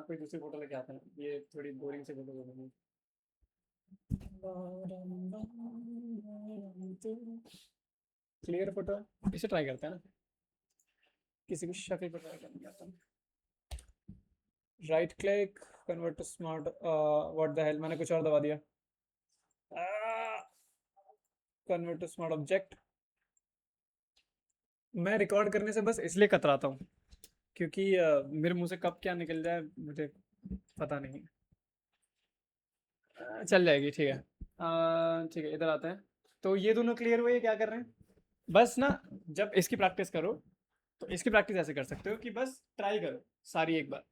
कोई दूसरी फोटो लेके आते हैं, ये थोड़ी बोरिंग सी फोटो बनी। क्लियर फोटो है, इसे ट्राई करते हैं ना। किसी की शक्ल पर ट्राई करने आता हूँ। Right click, convert to smart, what the hell, मैंने कुछ और दबा दिया। Convert to smart object. मैं रिकॉर्ड करने से बस इसलिए कतराता हूँ क्योंकि मेरे मुंह से कब क्या निकल जाए मुझे पता नहीं। चल जाएगी, ठीक है। ठीक है, इधर आते हैं। तो ये दोनों क्लियर हुए, क्या कर रहे हैं? बस ना, जब इसकी प्रैक्टिस करो तो इसकी प्रैक्टिस ऐसे कर सकते हो कि बस ट्राई करो सारी एक बार,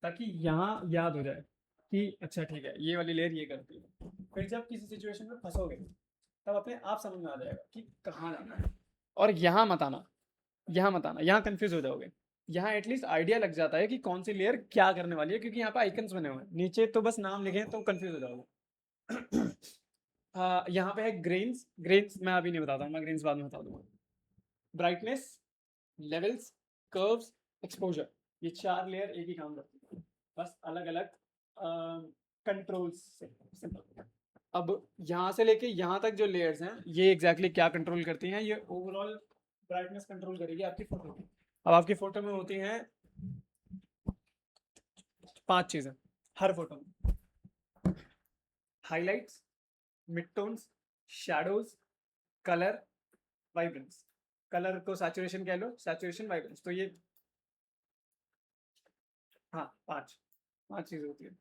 ताकि यहाँ याद हो जाए कि अच्छा ठीक है ये वाली लेयर ये करती है। फिर जब किसी सिचुएशन में फंसोगे तब अपने आप समझ में आ जाएगा कि कहाँ जाना है। और यहाँ मत आना, यहाँ मत आना, यहाँ कंफ्यूज हो जाओगे। यहाँ एटलीस्ट आइडिया लग जाता है कि कौन सी लेयर क्या करने वाली है, क्योंकि यहाँ पे आइकन्स बने हुए हैं। नीचे तो बस नाम लिखे हैं तो कंफ्यूज हो जाओगे। यहाँ पे है ग्रेन्स। ग्रेन्स मैं अभी नहीं बताता हूँ, मैं ग्रेन्स बाद में बता दूंगा। ब्राइटनेस, लेवल्स, कर्व्स, एक्सपोजर, ये 4 लेयर एक ही काम करती है, बस अलग अलग कंट्रोल्स से। सिंपल। अब यहाँ से लेके यहाँ तक जो लेयर्स हैं ये एग्जैक्टली क्या कंट्रोल करती हैं, ये ओवरऑल ब्राइटनेस कंट्रोल करेगी आपकी फोटो की। अब आपकी फोटो में होती हैं 5 चीजें हर फोटो में: highlights, mid tones, shadows, colour, vibrance. Colour को सैचुरेशन कह लो, सैचुरेशन, वाइब्रेंस, तो ये हाँ 5 चीजें होती है।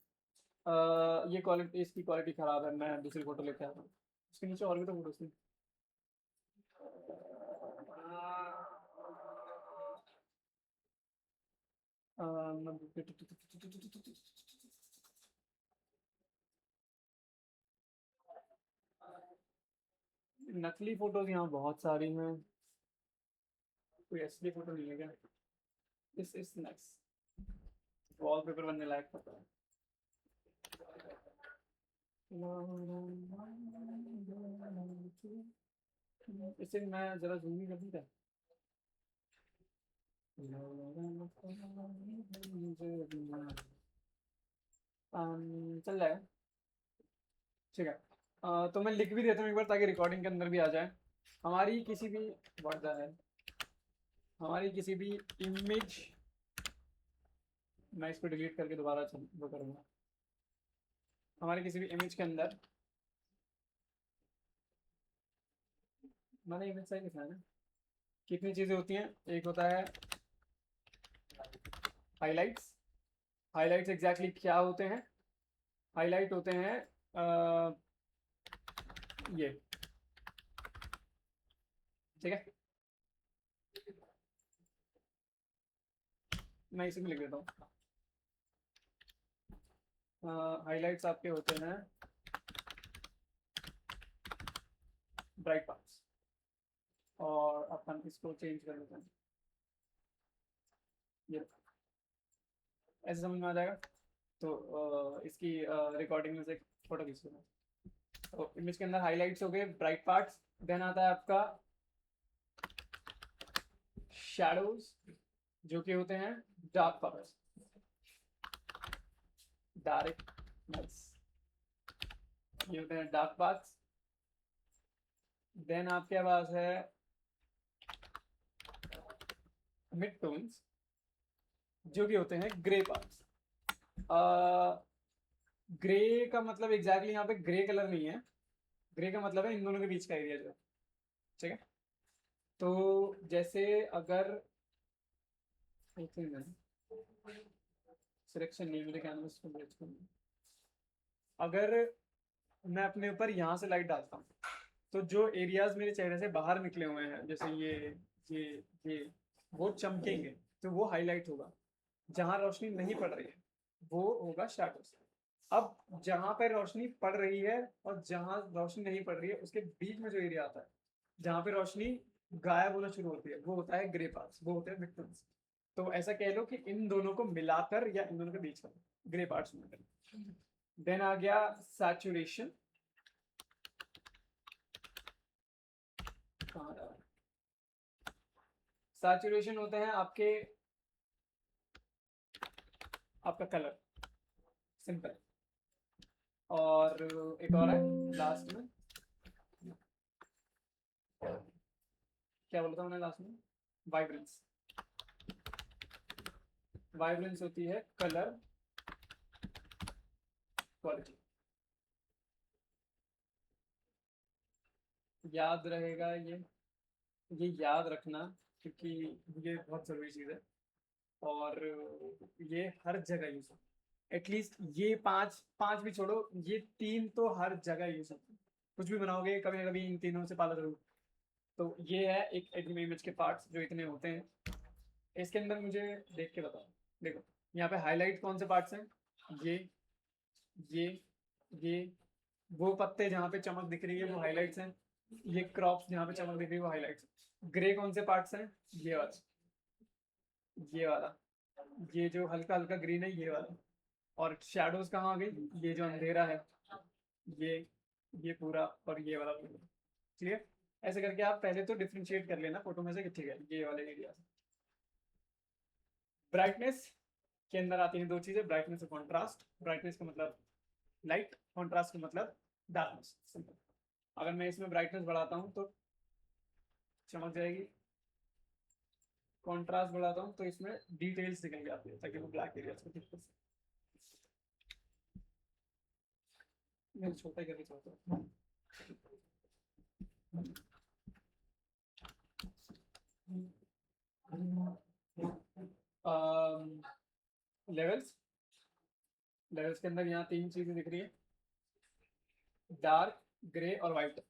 ये क्वालिटी, इसकी क्वालिटी खराब है, मैं दूसरी फोटो लेके आता हूँ। उसके नीचे और भी तो फोटोज थी। नकली फोटोज यहाँ बहुत सारी हैं, कोई असली फोटो नहीं है क्या? दिस इज नाइस, वॉलपेपर बनने लायक फोटो है। इसे मैं जरा जूम ही कर दूँ क्या? चल जाएगा, ठीक है। तो मैं लिख भी देता हूँ एक बार ताकि रिकॉर्डिंग के अंदर भी आ जाए। हमारी किसी भी बहुत ज़्यादा है, हमारी किसी भी इमेज, मैं इसको डिलीट करके दोबारा वो करूँगा। हमारे किसी भी इमेज के अंदर, मैंने इमेज सही लिखा है ना, कितनी चीज़ें होती हैं? एक होता है हाइलाइट्स। हाइलाइट्स एग्जैक्टली क्या होते हैं? हाईलाइट होते हैं ये, ठीक है, मैं इसी में लिख देता हूँ। हाइलाइट्स आपके होते हैं ब्राइट पार्ट्स, और अपन इसको चेंज कर लेते हैं, ये ऐसे समझ में आ जाएगा। तो इसकी रिकॉर्डिंग में से फोटो खींच लेना। तो इमेज के अंदर हाइलाइट्स हो गए, ब्राइट पार्ट्स, देन आता है आपका शैडोज, जो कि होते हैं डार्क पार्ट्स, डायरेक्ट नाइस, ये होते हैं डार्क पार्ट्स। देन आपके पास है मिड टोन्स, जो कि होते हैं ग्रे पार्ट्स। ग्रे का मतलब एग्जैक्टली यहाँ पे ग्रे कलर नहीं है, ग्रे का मतलब है इन दोनों के बीच का एरिया जो, ठीक है। तो जैसे अगर सिलेक्शन नहीं मिले कैनवस को ब्रश करना, अगर मैं अपने ऊपर यहाँ से लाइट डालता हूँ तो जो एरियाज मेरे चेहरे से बाहर निकले हुए हैं, जैसे ये ये वो चमकेंगे, तो वो हाईलाइट होगा। जहाँ रोशनी नहीं पड़ रही है वो होगा शैडोज। अब जहाँ पर रोशनी पड़ रही है और जहाँ रोशनी नहीं पड़ रही है उसके बीच में जो एरिया आता है, जहाँ पे रोशनी गायब होना शुरू होती है, वो होता है ग्रे पार्ट्स, वो होते हैं विक्टिम्स। तो ऐसा कह लो कि इन दोनों को मिलाकर या इन दोनों के बीच का ग्रे पार्ट्स मिलाकर। देन आ गया सैचुरेशन। सैचुरेशन होते हैं आपका कलर, सिंपल। और एक और है लास्ट में, क्या बोलता हूँ लास्ट में, वाइब्रेंस। वाइब्रेंस होती है कलर क्वालिटी। याद रहेगा ये याद रखना, क्योंकि ये बहुत ज़रूरी चीज़ है और ये हर जगह यूज होता है। एटलीस्ट ये पांच भी छोड़ो, ये 3 तो हर जगह यूज होते हैं। कुछ भी बनाओगे कभी ना कभी इन तीनों से पाला जरूर। तो ये है एक इमेज के पार्ट्स जो इतने होते हैं। इसके अंदर मुझे देख के बताओ, देखो यहाँ पे हाईलाइट कौन से पार्ट्स हैं? ये ये ये वो पत्ते जहाँ पे चमक दिख रही है वो हाईलाइट्स हैं, ये क्रॉप्स जहाँ पे चमक दिख रही है वो हाईलाइट्स। ग्रे कौन से पार्ट्स हैं? ये वाला, ये वाला, ये जो हल्का हल्का ग्रीन है ये वाला। और शैडोज कहाँ आ गई? ये जो अंधेरा है, ये ये पूरा, और ये वाला पूरा। क्लियर? ऐसे करके आप पहले तो डिफ्रेंशिएट कर लेना फोटो में से कि ठीक है ये वाले एरिया। ब्राइटनेस के अंदर आती हैं 2 चीजें, ब्राइटनेस और कॉन्ट्रास्ट। ब्राइटनेस का मतलब लाइट, कॉन्ट्रास्ट का मतलब डार्कनेस, सिंपल। अगर मैं इसमें ब्राइटनेस बढ़ाता हूँ तो चमक जाएगी, कॉन्ट्रास्ट बढ़ाता हूँ तो इसमें डिटेल्स निकल जाती है ताकि वो ब्लैक एरिया को दिख सके। मैं छोटा ही करके चाहता हूँ। लेवल्स, लेवल्स के अंदर यहाँ तीन चीजें दिख रही है, डार्क, ग्रे और white.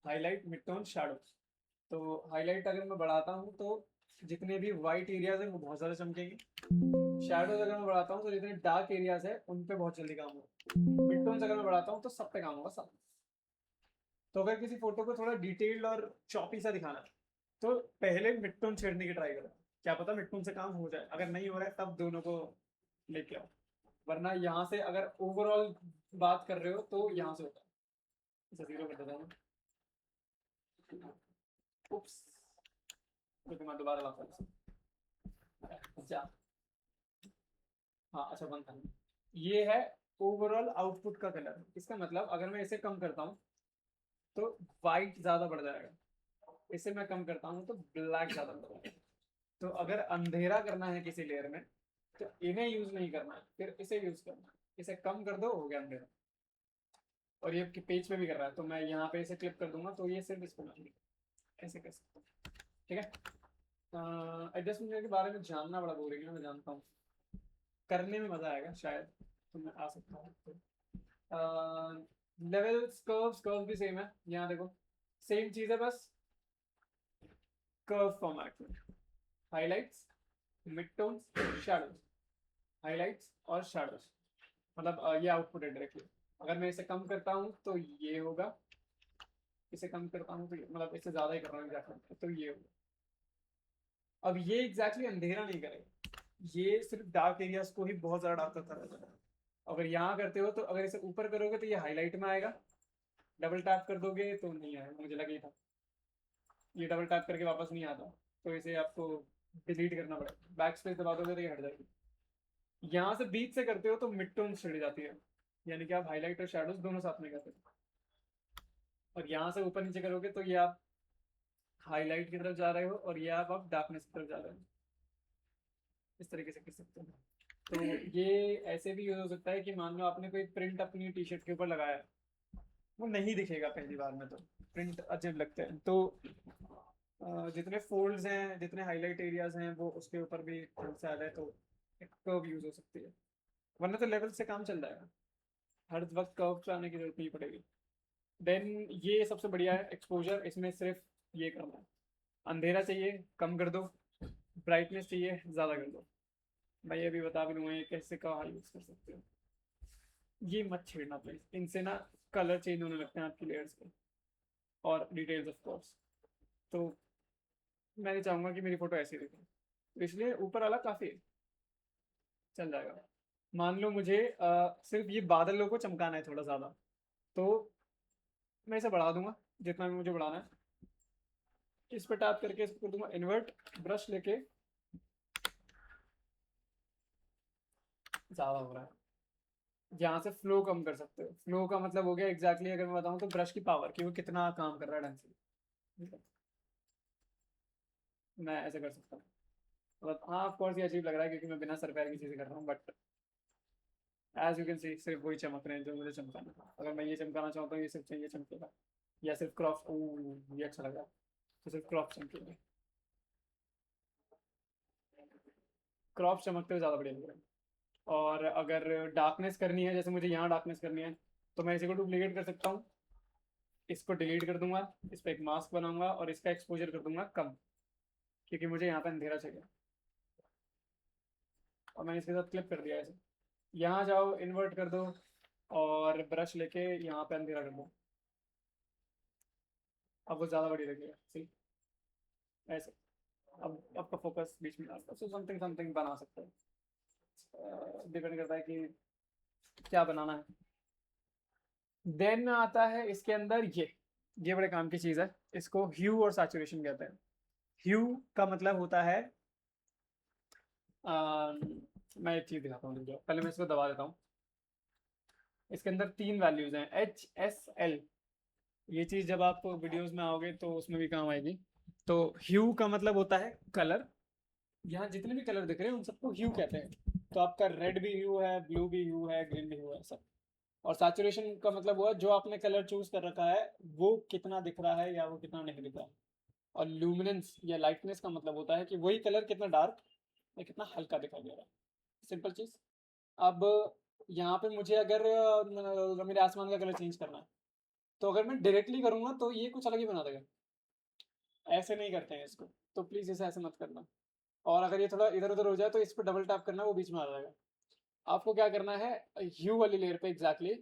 Highlight, mid tone, shadows. तो हाईलाइट अगर मैं बढ़ाता हूँ तो जितने भी वाइट एरियाज हैं वो बहुत ज़्यादा चमकेंगे। शैडोज अगर मैं बढ़ाता हूँ तो जितने डार्क एरियाज है उन पे बहुत जल्दी काम होगा। मिड टोन्स अगर मैं बढ़ाता हूँ तो सब पे काम होगा, सब। तो अगर किसी फोटो को थोड़ा डिटेल्ड और चॉपी सा दिखाना है तो पहले मिड टोन छेड़ने की ट्राई करो, क्या पता मिड टोन से काम हो जाए। अगर नहीं हो रहा है तब दोनों को लेके आओ, वरना यहाँ से अगर ओवरऑल बात कर रहे हो तो यहाँ से होता है। इसे जीरो कर देता हूँ। उप्स, क्योंकि मैं दोबारा वापस अच्छा, हाँ अच्छा बंद था। ये है ओवरऑल आउटपुट का कलर। इसका मतलब अगर मैं इसे कम करता हूँ तो वाइट ज़्यादा बढ़ जाएगा, इसे मैं कम करता हूँ तो ब्लैक ज़्यादा बढ़ जाएगा। तो अगर अंधेरा करना है किसी लेयर में तो इन्हें यूज़ नहीं करना है, फिर इसे यूज़ करना है। इसे कम कर दो, हो गया अंधेरा। और ये पेज पे भी कर रहा है तो मैं यहाँ पे इसे क्लिक कर दूंगा तो ये सिर्फ इसको ऐसे कर सकता हूँ। ठीक है। एडजस्टमेंट के बारे में जानना बड़ा बोरिंग है, मैं जानता हूँ, करने में मज़ा आएगा शायद, तो मैं आ सकता हूँ। लेवल्स, कर्व्स, कर्व भी सेम है, यहाँ देखो सेम चीज़ है, बस कर्व फॉर्मेट में। Highlights, mid tones, shadows, highlights और शैडोज, मतलब ये आउटपुट है डायरेक्टली। अगर मैं इसे कम करता हूँ तो ये होगा, इसे कम करता हूँ तो मतलब इससे ज़्यादा ही कर रहा हूँ एग्जैक्टली, तो ये होगा। अब ये एग्जैक्टली अंधेरा नहीं करेगा, ये सिर्फ डार्क एरियाज को ही बहुत ज़्यादा डार्क करता रहता है। अगर यहाँ करते हो तो अगर इसे ऊपर करोगे तो ये हाईलाइट में आएगा, डबल टैप कर दोगे तो नहीं आएगा, मुझे लगा ही था ये डबल टैप करके वापस नहीं आता, तो इसे आपको डिलीट करना पड़ेगा। बैक स्पेस दबा दोगे तो ये हट जाएगी। यहाँ से बीच से करते हो तो मिड टोन चढ़ जाती है, यानी कि आप हाईलाइट और शैडोज दोनों साथ में करते हो। और यहाँ से ऊपर नीचे करोगे तो ये आप हाईलाइट की तरफ जा रहे हो और ये आप डार्कनेस की तरफ जा रहे हो। इस तरीके से कर सकते हो। तो ये ऐसे भी यूज हो सकता है कि मान लो आपने कोई प्रिंट अपनी टी शर्ट के ऊपर लगाया है, वो नहीं दिखेगा पहली बार में, तो प्रिंट अजीब लगते हैं, तो जितने फोल्ड्स हैं, जितने हाईलाइट एरियाज हैं, वो उसके ऊपर भी थोड़ा सा आ जाए तो एक कर्व यूज हो सकती है, वरना तो लेवल से काम चल जाएगा, हर वक्त कर्व चलाने की जरूरत नहीं पड़ेगी। देन ये सबसे बढ़िया है एक्सपोजर, इसमें सिर्फ ये करना है, अंधेरा चाहिए कम कर दो, ब्राइटनेस चाहिए ज़्यादा कर दो। मैं ये भी बता भी दूंगा ये कैसे कहाँ यूज़ कर सकते हो। ये मत छेड़ना प्लीज, इनसे ना कलर चेंज होने लगते हैं आपकी लेयर्स के और डिटेल्स ऑफ कोर्स। तो मैं नहीं चाहूंगा कि मेरी फोटो ऐसी दिखे, तो इसलिए ऊपर वाला काफ़ी चल जाएगा। मान लो मुझे सिर्फ ये बादलों को चमकाना है थोड़ा ज़्यादा, तो मैं इसे बढ़ा दूंगा जितना भी मुझे बढ़ाना है। इस पर टैप करके इसको कर दूंगा इन्वर्ट, ब्रश लेके, ज़्यादा हो रहा है, यहाँ से फ्लो कम कर सकते हो। फ्लो का मतलब हो गया एग्जैक्टली अगर मैं बताऊँ तो ब्रश की पावर, कि वो कितना काम कर रहा है ढंग से। ठीक है, मैं ऐसे कर सकता हूँ। मतलब हाँ ऑफ कोर्स ये अजीब लग रहा है क्योंकि मैं बिना सर पैर की चीज़ें कर रहा हूँ, but as you can see सिर्फ वही चमक रहे हैं जो मुझे चमकाना है। अगर मैं ये चमकाना चाहता हूँ ये सिर्फ चाहिए चमकेगा, या सिर्फ क्रॉप, ये अच्छा लगा, तो सिर्फ क्रॉप चमकेगा। क्रॉप चमकते हुए ज़्यादा बढ़िया लग रहा है। और अगर डार्कनेस करनी है, जैसे मुझे यहाँ डार्कनेस करनी है, तो मैं इसी को डुप्लीकेट कर सकता हूँ, इसको डिलीट कर दूंगा, इस पर एक मास्क बनाऊंगा और इसका एक्सपोजर कर दूंगा कम, क्योंकि मुझे यहाँ पे अंधेरा चाहिए। और मैंने इसके साथ क्लिप कर दिया ऐसे। यहाँ जाओ इन्वर्ट कर दो और ब्रश लेके यहाँ पे अंधेरा कर दो, अब वो ज़्यादा बढ़िया लगेगा। सी ऐसे, अब आपका फोकस बीच में आता है, सो समथिंग समथिंग बना सकते हैं, डिपेंड करता है कि क्या बनाना है। देन आता है इसके अंदर ये बड़े काम की चीज़ है, इसको ह्यू और सैचुरेशन कहते हैं। ह्यू का मतलब होता है मैं एक चीज़ दिखाता हूँ, पहले मैं इसको दबा देता हूँ। इसके अंदर 3 वैल्यूज हैं HSL। ये चीज़ जब आप वीडियोस में आओगे तो उसमें भी काम आएगी। तो ह्यू का मतलब होता है कलर। यहाँ जितने भी कलर दिख रहे हैं उन सबको ह्यू कहते हैं। तो आपका रेड भी ह्यू है, ब्लू भी ह्यू है, ग्रीन भी ह्यू है सब। और सैचुरेशन का मतलब हुआ जो आपने कलर चूज कर रखा है वो कितना दिख रहा है या वो कितना नहीं दिख रहा है। और ल्यूमिनेंस या लाइटनेस का मतलब होता है कि वही कलर कितना डार्क या कितना हल्का दिखाई दे रहा है। सिंपल चीज़। अब यहाँ पे मुझे अगर मेरे आसमान का कलर चेंज करना है तो अगर मैं डायरेक्टली करूँगा तो ये कुछ अलग ही बना देगा। ऐसे नहीं करते हैं इसको, तो प्लीज़ इसे ऐसे मत करना। और अगर ये थोड़ा इधर उधर हो जाए तो इस पर डबल टैप करना, वो बीच में आ जाएगा। आपको क्या करना है, ह्यू वाली लेयर पे एग्जैक्टली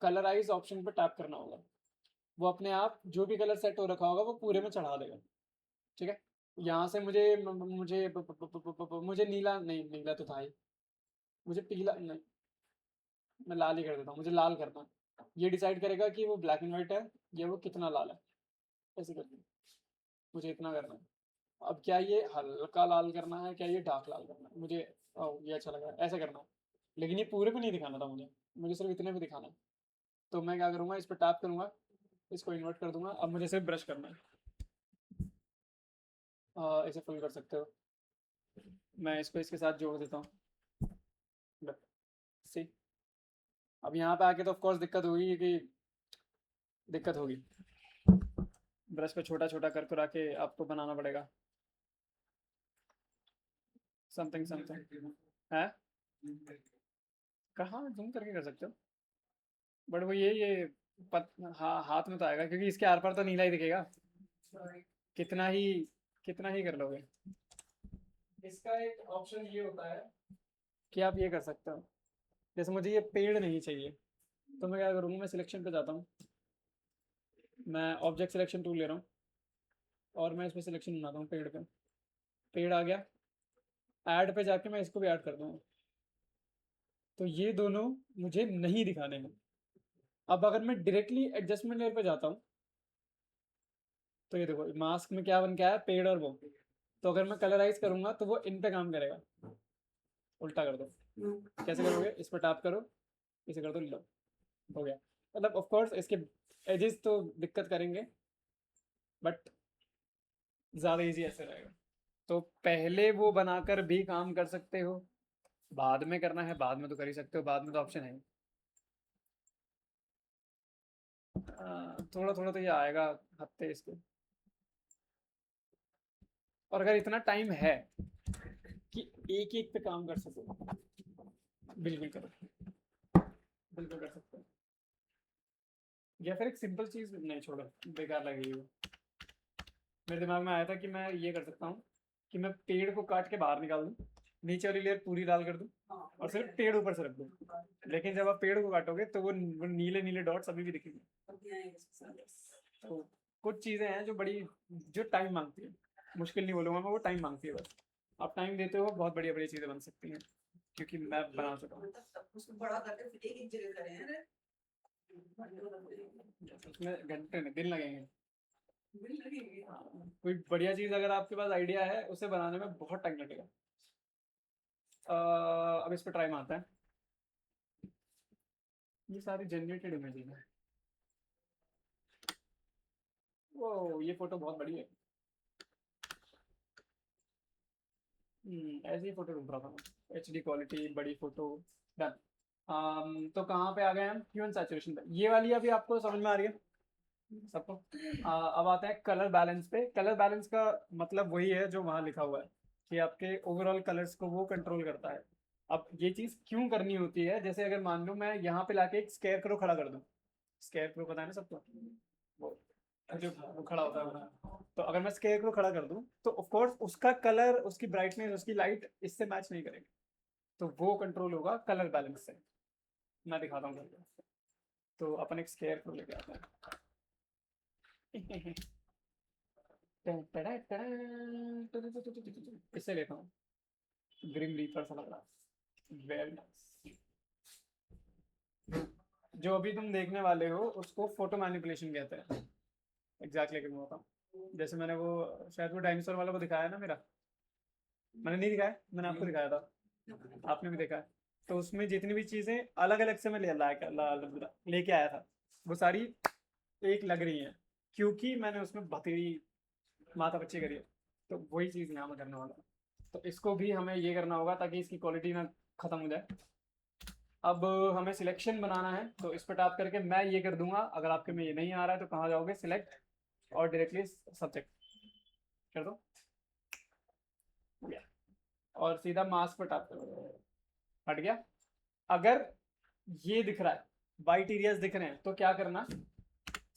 कलराइज ऑप्शन पे टैप करना होगा। वो अपने आप जो भी कलर सेट हो रखा होगा वो पूरे में चढ़ा देगा। ठीक है। यहाँ से मुझे नीला नहीं, नीला तो था ही। मुझे पीला नहीं, मैं लाल ही कर देता हूँ। मुझे लाल करना है। ये डिसाइड करेगा कि वो ब्लैक एंड व्हाइट है या वो कितना लाल है। ऐसे करके मुझे इतना करना है। अब क्या ये हल्का लाल करना है, क्या ये डार्क लाल करना है? मुझे ये अच्छा लगा, ऐसे करना है। लेकिन ये पूरे पे नहीं दिखाना था मुझे, मुझे सिर्फ इतने पे दिखाना है। तो मैं क्या करूँगा, इस पर टैप करूँगा, इसको इन्वर्ट कर दूंगा। अब मुझे सिर्फ ब्रश करना है। इसे फुल कर सकते हो। मैं इसको इसके साथ जोड़ देता हूँ। सी। अब यहाँ पे आके तो ऑफकोर्स दिक्कत होगी कि दिक्कत होगी। ब्रश को छोटा छोटा कर कर आके आपको बनाना पड़ेगा। समथिंग समथिंग है। कहाँ जूम करके कर सकते हो, बट वो ये हाँ हाथ में तो आएगा क्योंकि इसके आर पार तो नीला ही दिखेगा। कितना ही कितना ही कर लोगे। इसका एक ऑप्शन ये होता है कि आप ये कर सकते हो। जैसे मुझे ये पेड़ नहीं चाहिए तो मैं क्या करूँगा, मैं सिलेक्शन पे जाता हूँ। मैं ऑब्जेक्ट सिलेक्शन टूल ले रहा हूँ और मैं इस पर सिलेक्शन बनाता हूँ पेड़ पे। पेड़ आ गया। ऐड पे जाके मैं इसको भी ऐड कर दूँगा। तो ये दोनों मुझे नहीं दिखाने हैं। अब अगर मैं डायरेक्टली एडजस्टमेंट लेयर पे जाता हूँ तो ये देखो मास्क में क्या बन के आया, पेड़ और वो। तो अगर मैं कलराइज करूँगा तो वो इन पे काम करेगा। उल्टा कर दो। कैसे करोगे, इस पर टैप करो, इसे कर दो, लो हो गया। मतलब ऑफ कोर्स इसके एजेस तो दिक्कत करेंगे बट ज़्यादा इजी ऐसे रहेगा। तो पहले वो बनाकर भी काम कर सकते हो, बाद में करना है बाद में तो कर ही सकते हो, बाद में तो ऑप्शन है। थोड़ा थोड़ा तो ये आएगा हफ्ते इसके। और अगर इतना टाइम है कि एक एक पे काम कर सको, बिल्कुल करो, बिल्कुल कर सकते हो। या फिर एक सिंपल चीज़ नहीं, छोड़ो बेकार लगेगी वो। मेरे दिमाग में आया था कि मैं ये कर सकता हूँ कि मैं पेड़ को काट के बाहर निकाल दूँ, नीचे वाली लेयर पूरी लाल कर दूँ और सिर्फ पेड़ ऊपर से रख दूँ। लेकिन जब आप पेड़ को काटोगे तो वो नीले नीले डॉट्स अभी भी दिखेंगे। तो कुछ चीज़ें हैं जो बड़ी, जो टाइम मांगती है। मुश्किल नहीं बोलूँगा मैं, वो टाइम मांगती है बस। आप टाइम देते हो बहुत बढ़िया बढ़िया चीज़ें बन सकती हैं, क्योंकि मैं बना चुका हूँ। उसको बड़ा करके फिर एक जगह करें हैं। उसमें घंटे नहीं, दिन लगेंगे। कोई बढ़िया चीज़ अगर आपके पास आइडिया है उसे बनाने में बहुत टाइम लगेगा। अब इस पर ट्राई मारते हैं। ये सारी जनरेटेड इमेजेस हैं। वो ये फोटो बहुत बड़ी है। ऐसी ही फोटो ढूंढ रहा था मैं, HD क्वालिटी बड़ी फोटो। डन। तो कहाँ पे आ गए हम, ह्यू एंड सैचुरेशन पे। ये वाली अभी आपको समझ में आ रही है सबको। अब आते हैं कलर बैलेंस पे। कलर बैलेंस का मतलब वही है जो वहाँ लिखा हुआ है कि आपके ओवरऑल कलर्स को वो कंट्रोल करता है। अब ये चीज़ क्यों करनी होती है, जैसे अगर मान लो मैं यहाँ पे लाके एक स्केयर क्रो खड़ा कर दूँ। स्केयर क्रो पता है ना सबको, वो जो वो खड़ा होता है वहाँ। तो अगर मैं स्केयर क्रो खड़ा कर दूँ तो ऑफ कोर्स उसका कलर, उसकी ब्राइटनेस, उसकी लाइट इससे मैच नहीं करेगी। तो वो कंट्रोल होगा कलर बैलेंस से। मैं दिखाता हूँ करके। तो अपन एक स्केयर क्रो लेके आते हैं। इससे लेता हूँ, ग्रीन रीपर सा लग रहा है। Very nice. जो अभी तुम देखने वाले हो उसको फोटो मैनिपुलेशन कहते हैं। एग्जैक्टली मैं बताऊँ, जैसे मैंने वो शायद वो डायनासोर वाला को दिखाया ना मेरा। मैंने नहीं दिखाया, मैंने आपको दिखाया था, आपने भी देखा है। तो उसमें जितनी भी चीज़ें अलग अलग से मैं लेके आया था, वो सारी एक लग रही हैं, क्योंकि मैंने उसमें भतीड़ी माथा पच्ची करी है। तो वही चीज़ यहाँ मैं करने वाला हूँ। तो इसको भी हमें ये करना होगा ताकि इसकी क्वालिटी ना ख़त्म हो जाए। अब हमें सिलेक्शन बनाना है, तो इस पर टैप करके मैं ये कर दूंगा। अगर आपके में ये नहीं आ रहा है तो कहाँ जाओगे, सिलेक्ट और डायरेक्टली सब्जेक्ट कर दो, हो गया। और सीधा मास्क पर टैप करो, हट गया। अगर ये दिख रहा है, वाइट एरियाज दिख रहे हैं, तो क्या करना,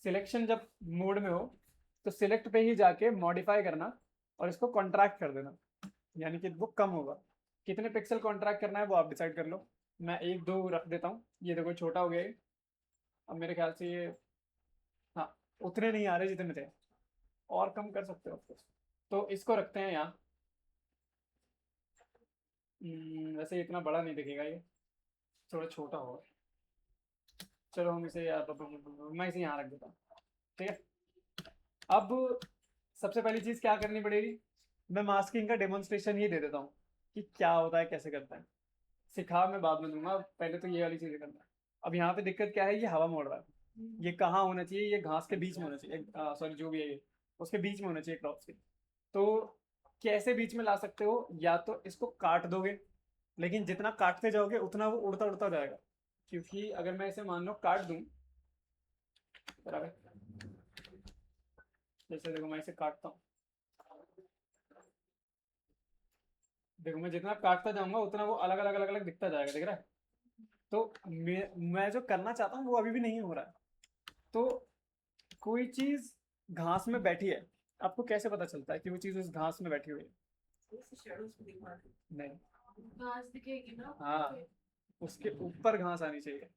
सिलेक्शन जब मोड में हो तो सिलेक्ट पे ही जाके मॉडिफाई करना और इसको कॉन्ट्रैक्ट कर देना, यानी कि वो कम होगा। कितने पिक्सल कॉन्ट्रैक्ट करना है वो आप डिसाइड कर लो। मैं एक दो रख देता हूँ, ये देखो छोटा हो गया ये। अब मेरे ख्याल से ये, हाँ, उतने नहीं आ रहे जितने थे, और कम कर सकते हो ऑफकोर्स। तो इसको रखते हैं यहाँ। वैसे इतना बड़ा नहीं दिखेगा ये, थोड़ा छोटा होगा। चलो हम इसे मैं इसे यहाँ रख देता हूँ, ठीक है। अब सबसे पहली चीज़ क्या करनी पड़ेगी, मैं मास्किंग का डेमोन्स्ट्रेशन ही दे देता हूँ कि क्या होता है, कैसे करता है। सिखा मैं बाद में दूंगा, पहले तो ये वाली चीज़ें करना है। अब यहाँ पे दिक्कत क्या है, ये हवा मोड़ रहा है। ये कहाँ होना चाहिए, ये घास के बीच में होना चाहिए, सॉरी जो भी है ये उसके बीच में होना चाहिए, क्रॉप्स के। तो कैसे बीच में ला सकते हो, या तो इसको काट दोगे, लेकिन जितना काटते जाओगे उतना वो उड़ता उड़ता जाएगा। क्योंकि अगर मैं इसे मान लो काट दूं, बराबर, जैसे देखो मैं इसे काटता हूँ, देखो मैं जितना काटता जाऊंगा उतना वो अलग अलग अलग अलग दिखता जाएगा, दिख रहा है। तो मैं जो करना चाहता हूँ वो अभी भी नहीं हो रहा है। तो कोई चीज घास में बैठी है, आपको कैसे पता चलता है कि वो चीज उस घास में बैठी हुई है? जैसे shadows को दिखा रहे नहीं, घास दिखेगी ना हाँ, उसके ऊपर घास आनी चाहिए।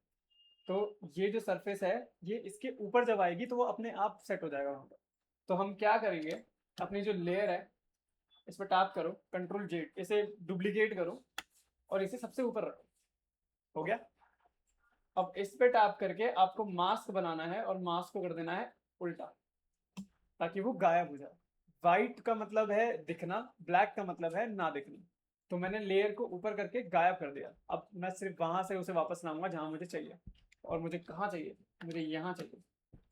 तो ये जो सरफेस है, ये इसके ऊपर जब आएगी तो वो अपने आप सेट हो जाएगा वहाँ पर। तो हम क्या करेंगे, अपनी जो लेयर है इस पर टैप करो, कंट्रोल जेड, इसे डुप्लीकेट करो और इसे सबसे ऊपर रखो, हो गया। अब इस पे टैप करके आपको मास्क बनाना है और मास्क को कर देना है उल्टा, ताकि वो गायब हो जाए। वाइट का मतलब है दिखना, ब्लैक का मतलब है ना दिखना। तो मैंने लेयर को ऊपर करके गायब कर दिया। अब मैं सिर्फ वहां से उसे वापस लाऊंगा जहां मुझे चाहिए। और मुझे कहाँ चाहिए, मुझे यहाँ चाहिए।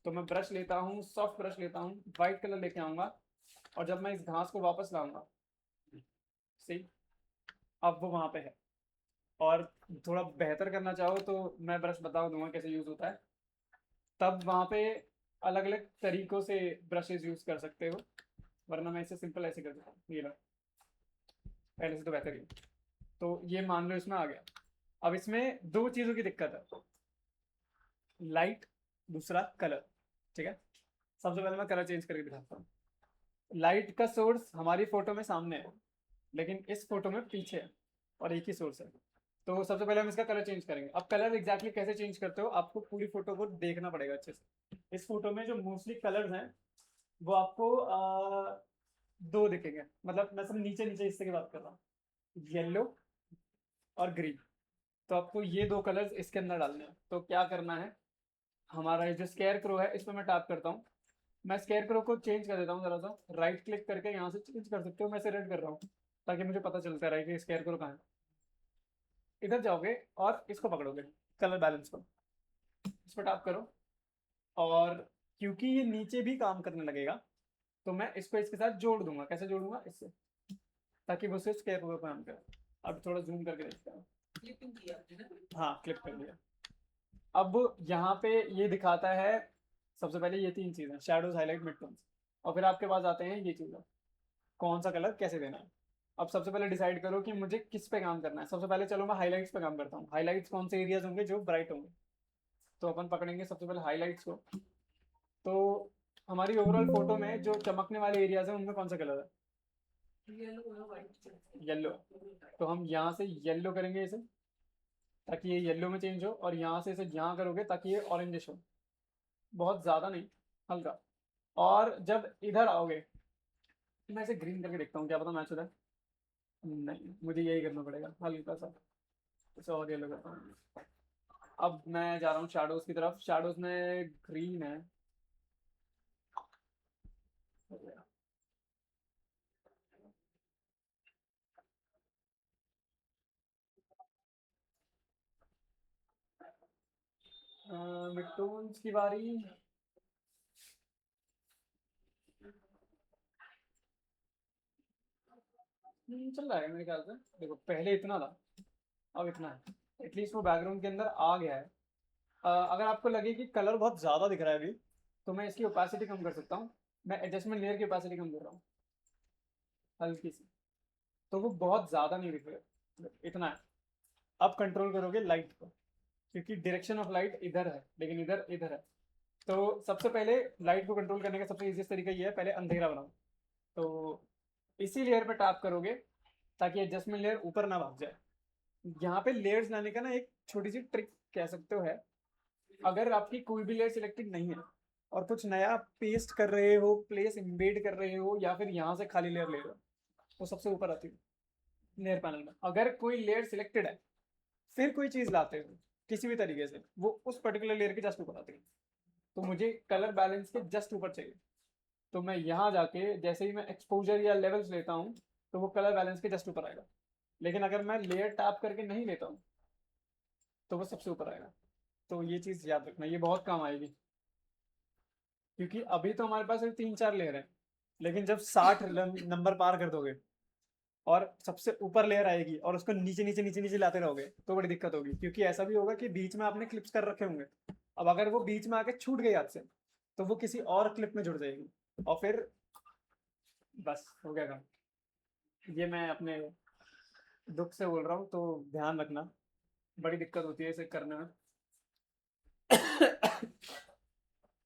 तो मैं ब्रश लेता हूँ, सॉफ्ट ब्रश लेता हूँ, वाइट कलर लेके आऊंगा, और जब मैं इस घास को वापस लाऊंगा, सही, अब वो वहां पे है। और थोड़ा बेहतर करना चाहो तो मैं ब्रश बता दूंगा कैसे यूज होता है, तब वहां पे अलग अलग तरीकों से ब्रशेस यूज कर सकते हो। वरना मैं इसे सिंपल ऐसे कर देता हूँ, ये लो, पहले से तो बेहतर ही है। तो ये मान लो इसमें आ गया। अब इसमें दो चीज़ों की दिक्कत है, लाइट, दूसरा कलर, ठीक है। सबसे पहले मैं कलर चेंज करके दिखाता हूँ। लाइट का सोर्स हमारी फोटो में सामने है, लेकिन इस फोटो में पीछे है, और एक ही सोर्स है। तो सबसे पहले हम इसका कलर चेंज करेंगे। अब कलर एग्जैक्टली कैसे चेंज करते हो, आपको पूरी फोटो को देखना पड़ेगा अच्छे से। इस फोटो में जो मोस्टली कलर्स हैं वो आपको दो दिखेंगे, मतलब मैं सब नीचे नीचे हिस्से की बात कर रहा हूँ, येलो और ग्रीन। तो आपको ये दो कलर्स इसके अंदर डालने हैं। तो क्या करना है, हमारा ये जो स्केयर क्रो है इस पर मैं टैप करता हूँ। मैं स्केयर क्रो को चेंज कर देता हूँ जरा सा, राइट क्लिक करके यहाँ से चेंज कर सकते हो, मैं इसे रेड कर रहा हूँ ताकि मुझे पता चलता रहे कि स्केयर क्रो कहाँ है। इधर जाओगे और इसको पकड़ोगे, कलर बैलेंस को, इस पर टैप करो। और क्योंकि ये नीचे भी काम करने लगेगा, तो मैं इसको इसके साथ जोड़ दूंगा। कैसे जोड़ूंगा, इससे, ताकि वो सिर्फ स्केयर क्रो काम करे। अब थोड़ा जूम करके देखते हैं। क्लिपिंग किया आपने ना हाँ, क्लिक कर लिया। अब यहाँ पे ये दिखाता है, सबसे पहले ये तीन चीज़ें, शैडोज, हाईलाइट, मिड टोन्स। और फिर आपके पास आते हैं ये चीज़ें, कौन सा कलर कैसे देना है। अब सबसे पहले डिसाइड करो कि मुझे किस पे काम करना है। सबसे पहले चलो मैं हाईलाइट्स पे काम करता हूँ। हाईलाइट्स कौन से एरियाज होंगे जो ब्राइट होंगे, तो अपन पकड़ेंगे सबसे पहले हाईलाइट्स को। तो हमारी ओवरऑल फोटो में जो चमकने वाले एरियाज हैं उनमें कौन सा कलर है, येलो और व्हाइट येलो। तो हम यहाँ से येलो करेंगे इसे, ताकि ये येलो में चेंज हो, और यहाँ से इसे यहाँ करोगे ताकि ये ऑरेंजिश हो, बहुत ज़्यादा नहीं, हल्का। और जब इधर आओगे, मैं इसे ग्रीन करके देखता हूँ, क्या पता मैच हो जाए। नहीं, मुझे यही करना पड़ेगा, हल्का सा इसे और येलो करता हूँ। अब मैं जा रहा हूँ शैडोज की तरफ, शैडोज में ग्रीन है, मिडटोन्स की बारी। चल रहा है मेरे ख्याल से। देखो पहले इतना था, अब इतना है। एटलीस्ट वो बैकग्राउंड के अंदर आ गया है। अगर आपको लगे कि कलर बहुत ज़्यादा दिख रहा है अभी, तो मैं इसकी ओपेसिटी कम कर सकता हूँ। मैं एडजस्टमेंट लेयर की ओपेसिटी कम कर रहा हूँ हल्की सी, तो वो बहुत ज़्यादा नहीं दिख रहा, इतना है। अब कंट्रोल करोगे लाइट को, क्योंकि डायरेक्शन ऑफ लाइट इधर है लेकिन इधर इधर है। तो सबसे पहले लाइट को कंट्रोल करने का सबसे इजीएस्ट तरीका ये है, पहले अंधेरा बनाओ। तो इसी लेयर पे टैप करोगे ताकि एडजस्टमेंट लेयर ऊपर ना भाग जाए। यहाँ पे लेयर्स लाने का ना एक छोटी सी ट्रिक कह सकते हो है। अगर आपकी कोई भी लेयर सिलेक्टेड नहीं है और कुछ नया पेस्ट कर रहे हो, प्लेस इम्बेड कर रहे हो, या फिर यहाँ से खाली लेयर ले रहे हो, तो सबसे ऊपर आती है लेयर पैनल में। अगर कोई लेयर सिलेक्टेड है फिर कोई चीज़ लाते हो किसी भी तरीके से, वो उस पर्टिकुलर लेयर के जस्ट ऊपर आती है। तो मुझे कलर बैलेंस के जस्ट ऊपर चाहिए, तो मैं यहाँ जाके जैसे ही मैं एक्सपोजर या लेवल्स लेता हूँ तो वो कलर बैलेंस के जस्ट ऊपर आएगा। लेकिन अगर मैं लेयर टैप करके नहीं लेता हूँ तो वो सबसे ऊपर आएगा। तो ये चीज़ याद रखना, ये बहुत काम आएगी। क्योंकि अभी तो हमारे पास सिर्फ 3-4 लेयर हैं, लेकिन जब 60 नंबर पार कर दोगे और सबसे ऊपर लेयर आएगी और उसको नीचे नीचे नीचे नीचे लाते रहोगे तो बड़ी दिक्कत होगी। क्योंकि ऐसा भी होगा कि बीच में आपने क्लिप्स कर रखे होंगे, अब अगर वो बीच में आके छूट गई हाथ से तो वो किसी और क्लिप में जुड़ जाएगी और फिर बस हो गया काम। ये मैं अपने दुख से बोल रहा हूँ, तो ध्यान रखना, बड़ी दिक्कत होती है इसे करने में।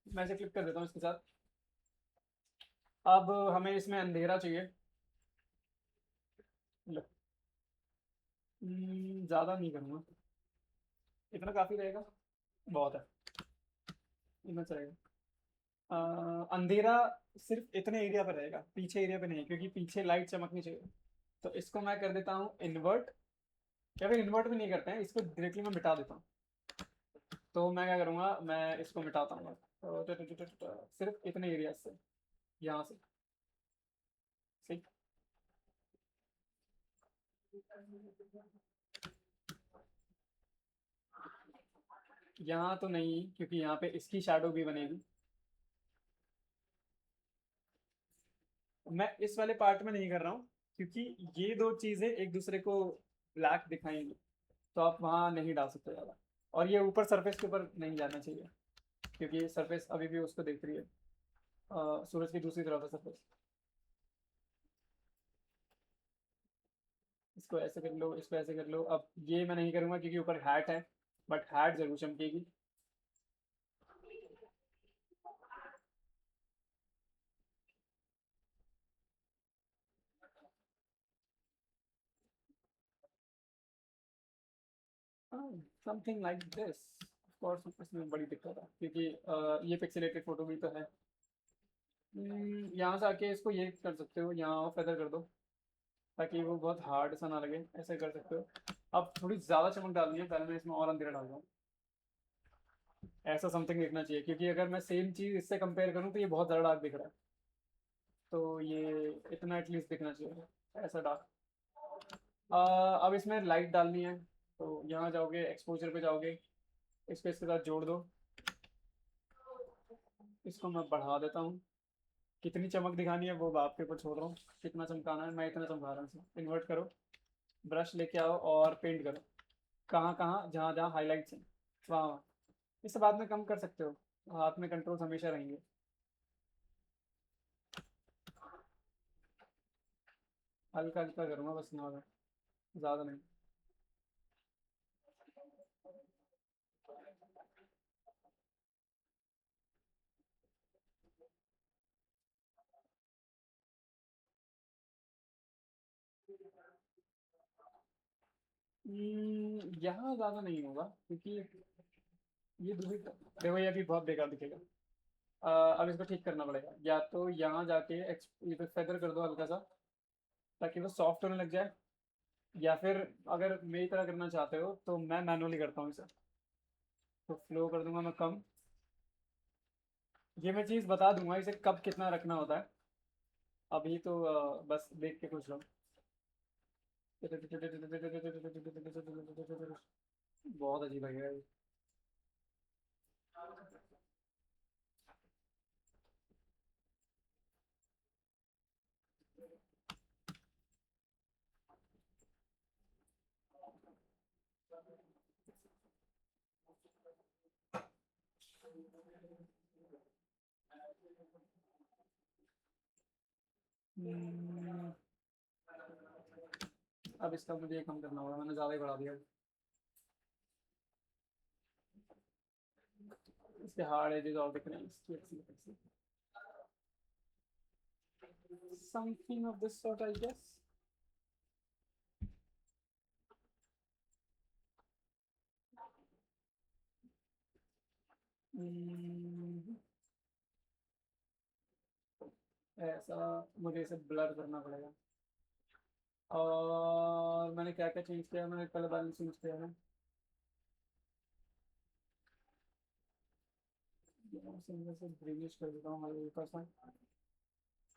मैं इसे क्लिक कर देता हूँ इसके साथ। अब हमें इसमें अंधेरा चाहिए। लो, ज़्यादा नहीं करूँगा, इतना काफ़ी रहेगा, बहुत है, इतना चलेगा। अंधेरा सिर्फ इतने एरिया पर रहेगा, पीछे एरिया पे नहीं, क्योंकि पीछे लाइट चमकनी चाहिए। तो इसको मैं कर देता हूँ इन्वर्ट, या फिर इन्वर्ट भी नहीं करते हैं इसको, डायरेक्टली मैं मिटा देता हूँ। तो मैं क्या करूँगा, मैं इसको मिटाता हूँ सिर्फ इतने एरिया से, यहाँ से। ठीक, यहाँ तो नहीं, क्योंकि यहाँ पे इसकी शैडो भी बनेगी। मैं इस वाले पार्ट में नहीं कर रहा हूँ क्योंकि ये दो चीज़ें एक दूसरे को ब्लैक दिखाएंगी, तो आप वहाँ नहीं डाल सकते ज़्यादा। और ये ऊपर सरफेस के ऊपर नहीं जाना चाहिए, क्योंकि सरफेस अभी भी उसको देख रही है, सूरज की दूसरी तरफ है सरफेस। इसको ऐसे कर लो, इसको ऐसे कर लो। अब ये मैं नहीं करूँगा क्योंकि ऊपर हैट है, बट हैट जरूर चमकेगी। Something like this. Of course इसमें बड़ी दिक्कत है क्योंकि ये पिक्सेलेटेड फोटो भी तो है। यहाँ से आके इसको ये कर सकते हो, यहाँ फेदर कर दो ताकि वो बहुत हार्ड सा ना लगे, ऐसे कर सकते हो। अब थोड़ी ज़्यादा चमक डालनी है, पहले मैं इसमें और अंधेरा डाल दूँ। ऐसा समथिंग दिखना चाहिए, क्योंकि अगर मैं सेम चीज़ इससे कंपेयर करूँ तो ये बहुत ज़्यादा डार्क दिख रहा है। तो ये इतना एटलीस्ट दिखना चाहिए, ऐसा डार्क। अब इसमें लाइट डालनी है, तो यहाँ जाओगे, एक्सपोजर पे जाओगे, इसको इसके साथ जोड़ दो। इसको मैं बढ़ा देता हूँ। कितनी चमक दिखानी है वो आपके ऊपर छोड़ रहा हूँ, कितना चमकाना है, मैं इतना चमका रहा हूँ। इसे इन्वर्ट करो, ब्रश लेके आओ और पेंट करो। कहाँ कहाँ, जहाँ जहाँ हाईलाइट्स हैं वहाँ वहाँ। इसे बाद में कम कर सकते हो, हाथ में कंट्रोल्स हमेशा रहेंगे। हल्का हल्का करूँगा बस, ना ज़्यादा नहीं। यहाँ ज़्यादा नहीं होगा क्योंकि ये दूसरी देखो, ये अभी बहुत बेकार दिखेगा। अब इसको ठीक करना पड़ेगा, या तो यहाँ जाके ये तो फेदर कर दो हल्का सा ताकि वो सॉफ्ट होने लग जाए, या फिर अगर मेरी तरह करना चाहते हो तो मैं मैनुअली करता हूँ इसे। तो फ्लो कर दूंगा मैं कम। ये मैं चीज़ बता दूंगा इसे कब कितना रखना होता है, अभी तो बस देख के खुश रहो। बहुत अजीब लगेगा ये। हम्म, अब इसका मुझे ये कम करना होगा, मैंने ज़्यादा ही बढ़ा दिया। इसके हार्ड एजेस और दिख रहे हैं इसकी something of this sort I guess. ऐसा मुझे इसे ब्लर करना पड़ेगा। और मैंने क्या क्या चेंज किया, मैंने कलर बैलेंस चेंज किया है। से ग्रीनिश कर देता हूँ हल्का सा।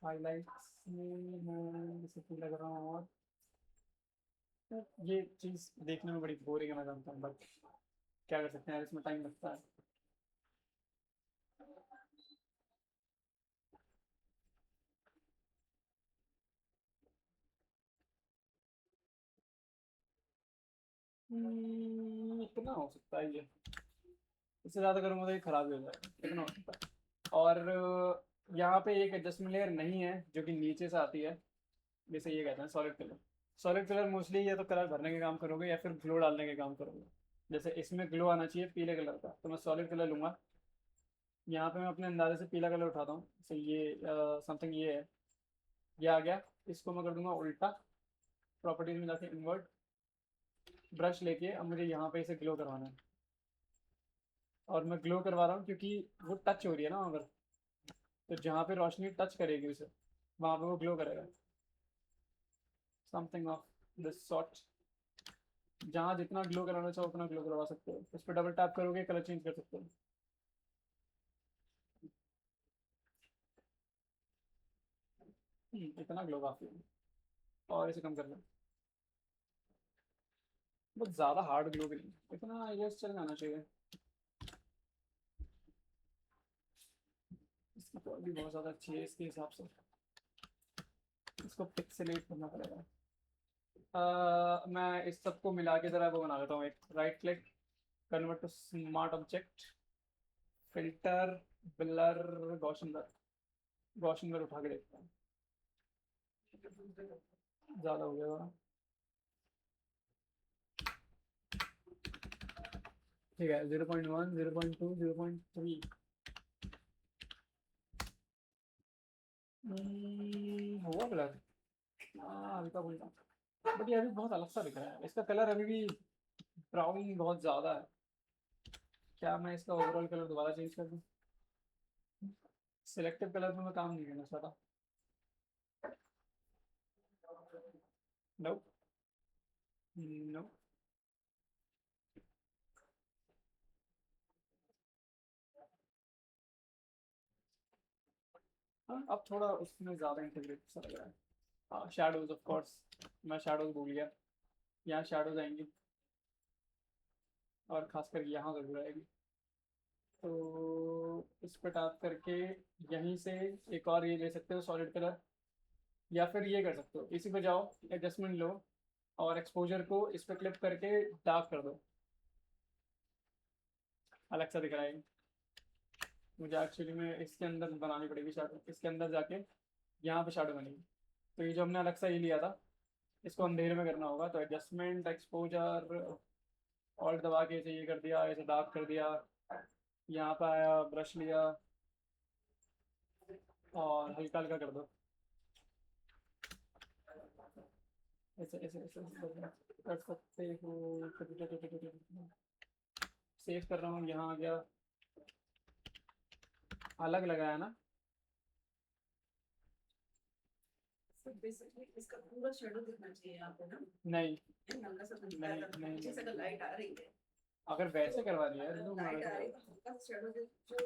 हाइलाइट्स में मैं इसे पीला कर रहा हूँ। और ये चीज़ देखने में बड़ी बोरिंग है मैं जानता हूँ, बट क्या कर सकते हैं यार, इसमें टाइम लगता है। इतना हो सकता है ये, इससे ज़्यादा करूँगा तो ये खराब ही हो जाएगा, इतना हो सकता है। और यहाँ पे एक एडजस्टमेंट लेयर नहीं है जो कि नीचे से आती है, जैसे ये कहते हैं solid colour. Solid colour mostly या तो कलर भरने के काम करोगे या फिर ग्लो डालने के काम करोगे। जैसे इसमें ग्लो आना चाहिए पीले कलर का, तो मैं सॉलिड कलर लूँगा। यहाँ पे मैं अपने अंदाजे से पीला कलर उठाता हूँ, जैसे ये समथिंग ये है, ये आ गया। इसको मैं कर दूंगा उल्टा, प्रॉपर्टीज में जाके इन्वर्ट, ब्रश लेके अब मुझे यहाँ पे इसे ग्लो करवाना है। और मैं ग्लो करवा रहा हूँ क्योंकि वो टच हो रही है ना वहाँ पर, तो जहाँ पे रोशनी टच करेगी उसे वहाँ पे वो ग्लो करेगा। Something of this sort. जहाँ जितना ग्लो कराना चाहो उतना ग्लो करवा सकते हो, उस पर डबल टैप करोगे कलर चेंज कर सकते हो। इतना ग्लो काफी है। और इसे कम कर लो, बहुत ज़्यादा हार्ड ग्लो भी नहीं, इतना आई गेस चल जाना चाहिए। इसकी क्वालिटी बहुत ज़्यादा अच्छी है इसके हिसाब से, इसको पिक्सेलेट करना पड़ेगा। मैं इस सबको मिला के ज़रा वो बना देता हूँ, एक right click, convert to smart object, filter, blur, gaussian blur. Gaussian blur उठा के देखता हूँ, ज़्यादा हो गया। ठीक है, 0.1, 0.2, 0.3। हुआ ब्लर, हाँ हल्का फुल्का, बट ये अभी बहुत अलग सा दिख रहा है, इसका कलर अभी भी ब्राउन बहुत ज़्यादा है। क्या मैं इसका ओवरऑल कलर दोबारा चेंज कर दूँ? सिलेक्टिव कलर में मैं काम नहीं करना चाहता। No, no. हाँ अब थोड़ा उसमें ज़्यादा इंटीग्रेट सा लग रहा है। हाँ शैडोज ऑफ कोर्स, मैं शैडोज भूल गया, यहाँ शैडोज आएंगी और खासकर यहाँ ज़रूर आएगी। तो इस पर टैप करके यहीं से एक और ये ले सकते हो सॉलिड कलर, या फिर ये कर सकते हो, इसी पे जाओ, एडजस्टमेंट लो और एक्सपोजर को इस पर क्लिप करके डार्क कर दो, अलग सा दिख रहा है। मुझे एक्चुअली में इसके अंदर बनानी पड़ेगी शैडो, इसके अंदर जाके यहाँ पे शैडो बनेगी। तो ये जो हमने अलग सा ये लिया था, इसको अंधेरे में करना होगा, तो एडजस्टमेंट, एक्सपोजर, ऑल्ट दबा के इसे ये कर दिया, इसे डार्क कर दिया, यहाँ पे आया, ब्रश लिया और हल्का हल्का कर दो, ऐसे ऐसे ऐसे कर सकते हो। सेव कर रहा हूँ, यहाँ आ गया, अलग लगाया ना। So basically इसका पूरा शेडो दिखना चाहिए आपको ना, नहीं हल्का सा दिख नहीं रहा है, नहीं पीछे से अगर लाइट आ रही है, अगर वैसे करवा दिया है तो लाइट आ रही है तो हल्का सा शेडो जो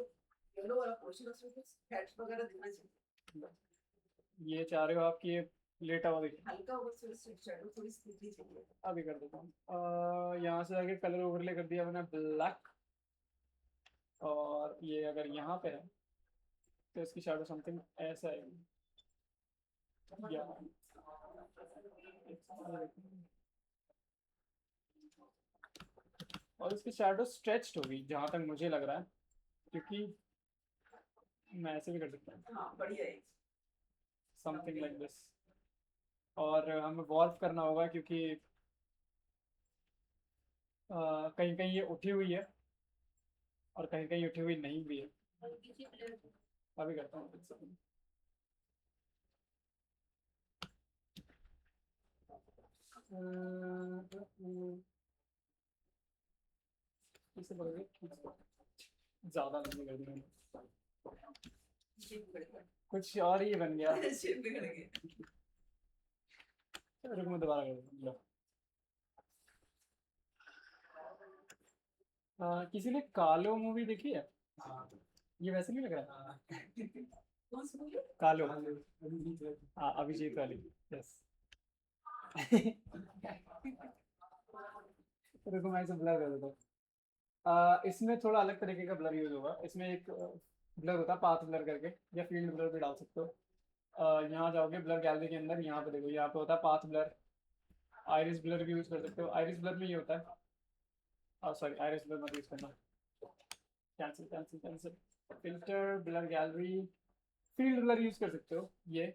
येलो वाला पोर्शन उसमें कुछ हैट्स वगैरह दिखना चाहिए, ये चाह रहे हो आप कि ये लेटा हुआ दिखे? हल्का ऊपर से शेडो थोड़ी सी दिखनी चाहिए। अभी कर देता हूँ, यहाँ से जाके कलर ओवरले कर दिया मैंने ब्लैक, और ये अगर यहाँ पे है तो इसकी शैडो समथिंग ऐसा है, या और इसकी शैडो स्ट्रेच्ड होगी जहाँ तक मुझे लग रहा है, क्योंकि मैं ऐसे भी कर सकता हूँ। हाँ बढ़िया है। Something like this. और हमें वॉल्व करना होगा क्योंकि कहीं कहीं ये उठी हुई है और कहीं कहीं उठी हुई नहीं भी है। अभी करता हूँ एक second। इसे बोलोगे ज्यादा नहीं कर दिया, कुछ और ही बन गया। शेप बिगड़ गई। रुक मैं दोबारा कर दूँ। लो। किसी ने कालो मूवी देखी है? ये वैसे नहीं लग रहा? कौन सी मूवी? कालो। हाँ अभिजीत वाली। यस। रुको मैं इसे ब्लर कर देता हूँ। इसमें थोड़ा अलग तरीके का ब्लर यूज होगा। इसमें एक ब्लर होता है पाथ ब्लर करके, या फील्ड ब्लर भी डाल सकते हो। यहाँ जाओगे ब्लर गैलरी के अंदर, यहाँ पे देखो, यहाँ पे होता है पाथ ब्लर। आइरिस ब्लर भी यूज कर सकते हो। आइरिस ब्लर में ये होता है, सॉरी आइरिस ब्लर मत यूज करना, cancel cancel cancel. Filter blur gallery, field blur use कर सकते हो ये।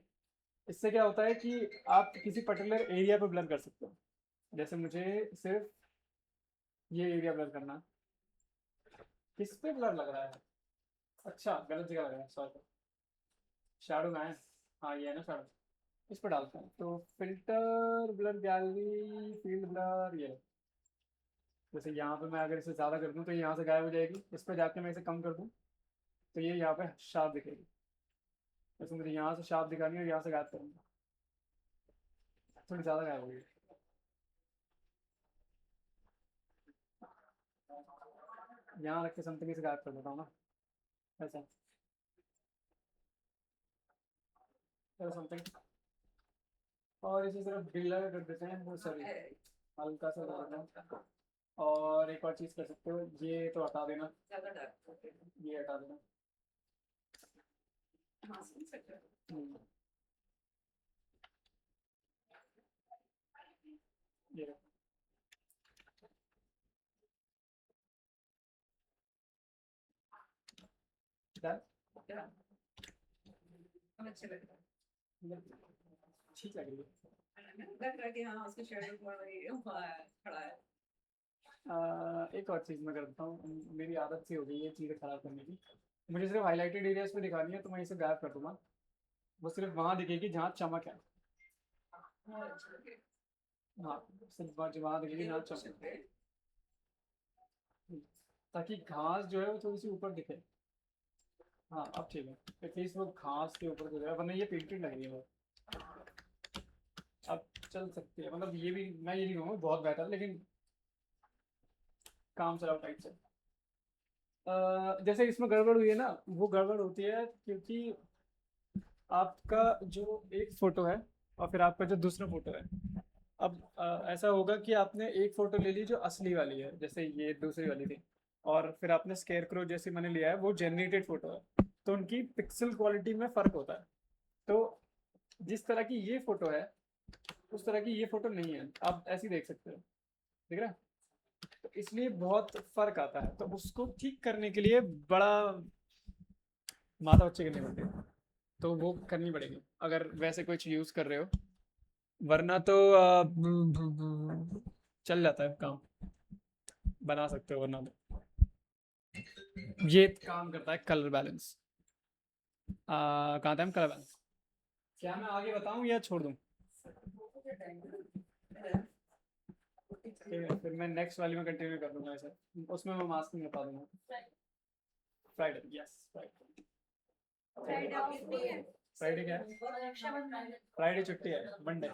इससे क्या होता है कि आप किसी पर्टिकुलर एरिया पे ब्लर कर सकते हो। जैसे मुझे सिर्फ ये एरिया ब्लर करना है। किस पे ब्लर लग रहा है? अच्छा गलत जगह लग रहा है, सॉरी। शैडो में है। हाँ ये है ना शैडो, इस पर डालते हैं। तो filter blur gallery field blur, ये जैसे यहाँ पे मैं अगर इसे ज़्यादा कर दूँ तो यहाँ से गायब हो जाएगी। इस पर जाके मैं इसे कम कर दूँ तो ये यहाँ पे शार्प दिखेगी। जैसे मुझे यहाँ से शार्प दिखानी है और यहाँ से गायब करूँगा, थोड़ी ज़्यादा गायब होगी। यहाँ रख के समथिंग से गायब कर देता हूँ ना, ऐसा। चलो समथिंग, और इसे सिर्फ ब्लर कर देते हैं, वो सॉरी हल्का सा कर देते हैं। और एक और चीज़ कर सकते हो, ये तो हटा देना, ज्यादा डार्क। ये हटा देना। हाँ समझ सकते हो। हम्म, ये रखो। Done? क्या? अब अच्छा लग रहा ठीक लग रही है। है। लग रहा है कि हाँ उसकी शेडो थोड़ा ये हुआ है, खड़ा है। एक और चीज़ मैं करता हूँ, मेरी आदत सी हो गई है चीज़ें खराब करने की। मुझे सिर्फ हाईलाइटेड एरियाज पे दिखानी है तो मैं इसे गायब कर दूंगा। वो सिर्फ वहाँ दिखेगी जहाँ चमक है। बहुत अच्छा लग रहा है। हाँ सिर्फ वहाँ दिखेगी ये जहाँ लोग चमक सकते है। हैं। ताकि घास जो है वो थोड़ी सी ऊपर दिखे। हाँ अब ठीक है, एटलीस्ट वो घास के ऊपर दिख रहा है, वरना ये पेंटेड लग रही है बहुत। अब चल सकती है, मतलब ये भी मैं ये नहीं कहूँगा बहुत बेहतर, लेकिन काम चलाओ टाइप से। जैसे इसमें गड़बड़ हुई है ना, वो गड़बड़ होती है क्योंकि आपका जो एक फोटो है और फिर आपका जो दूसरा फोटो है, अब ऐसा होगा कि आपने एक फोटो ले ली जो असली वाली है, जैसे ये दूसरी वाली थी, और फिर आपने स्केयर क्रो जैसे मैंने लिया है वो जनरेटेड फोटो है, तो उनकी पिक्सल क्वालिटी में फ़र्क होता है। तो जिस तरह की ये फोटो है उस तरह की ये फोटो नहीं है, आप ऐसी देख सकते हो, ठीक है। तो इसलिए बहुत फर्क आता है, तो उसको ठीक करने के लिए बड़ा माथा बच्चे करनी पड़ती है, तो वो करनी पड़ेगी अगर वैसे कुछ यूज़ कर रहे हो, वरना तो चल जाता है काम, बना सकते हो वरना तो। ये काम करता है कलर बैलेंस। कहाँ था हम, कलर बैलेंस। क्या मैं आगे बताऊँ या छोड़ दूँ? ठीक है फिर मैं नेक्स्ट वाली में कंटिन्यू कर दूंगा ऐसे, उसमें मैं मास्किंग बता दूंगा। Friday, yes Friday. फ्राइडे क्या है? फ्राइडे छुट्टी है, मंडे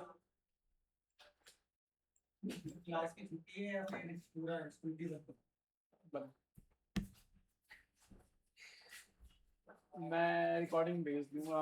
क्लास की छुट्टी है या फिर पूरा स्कूल की बंद? मैं रिकॉर्डिंग भेज दूंगा।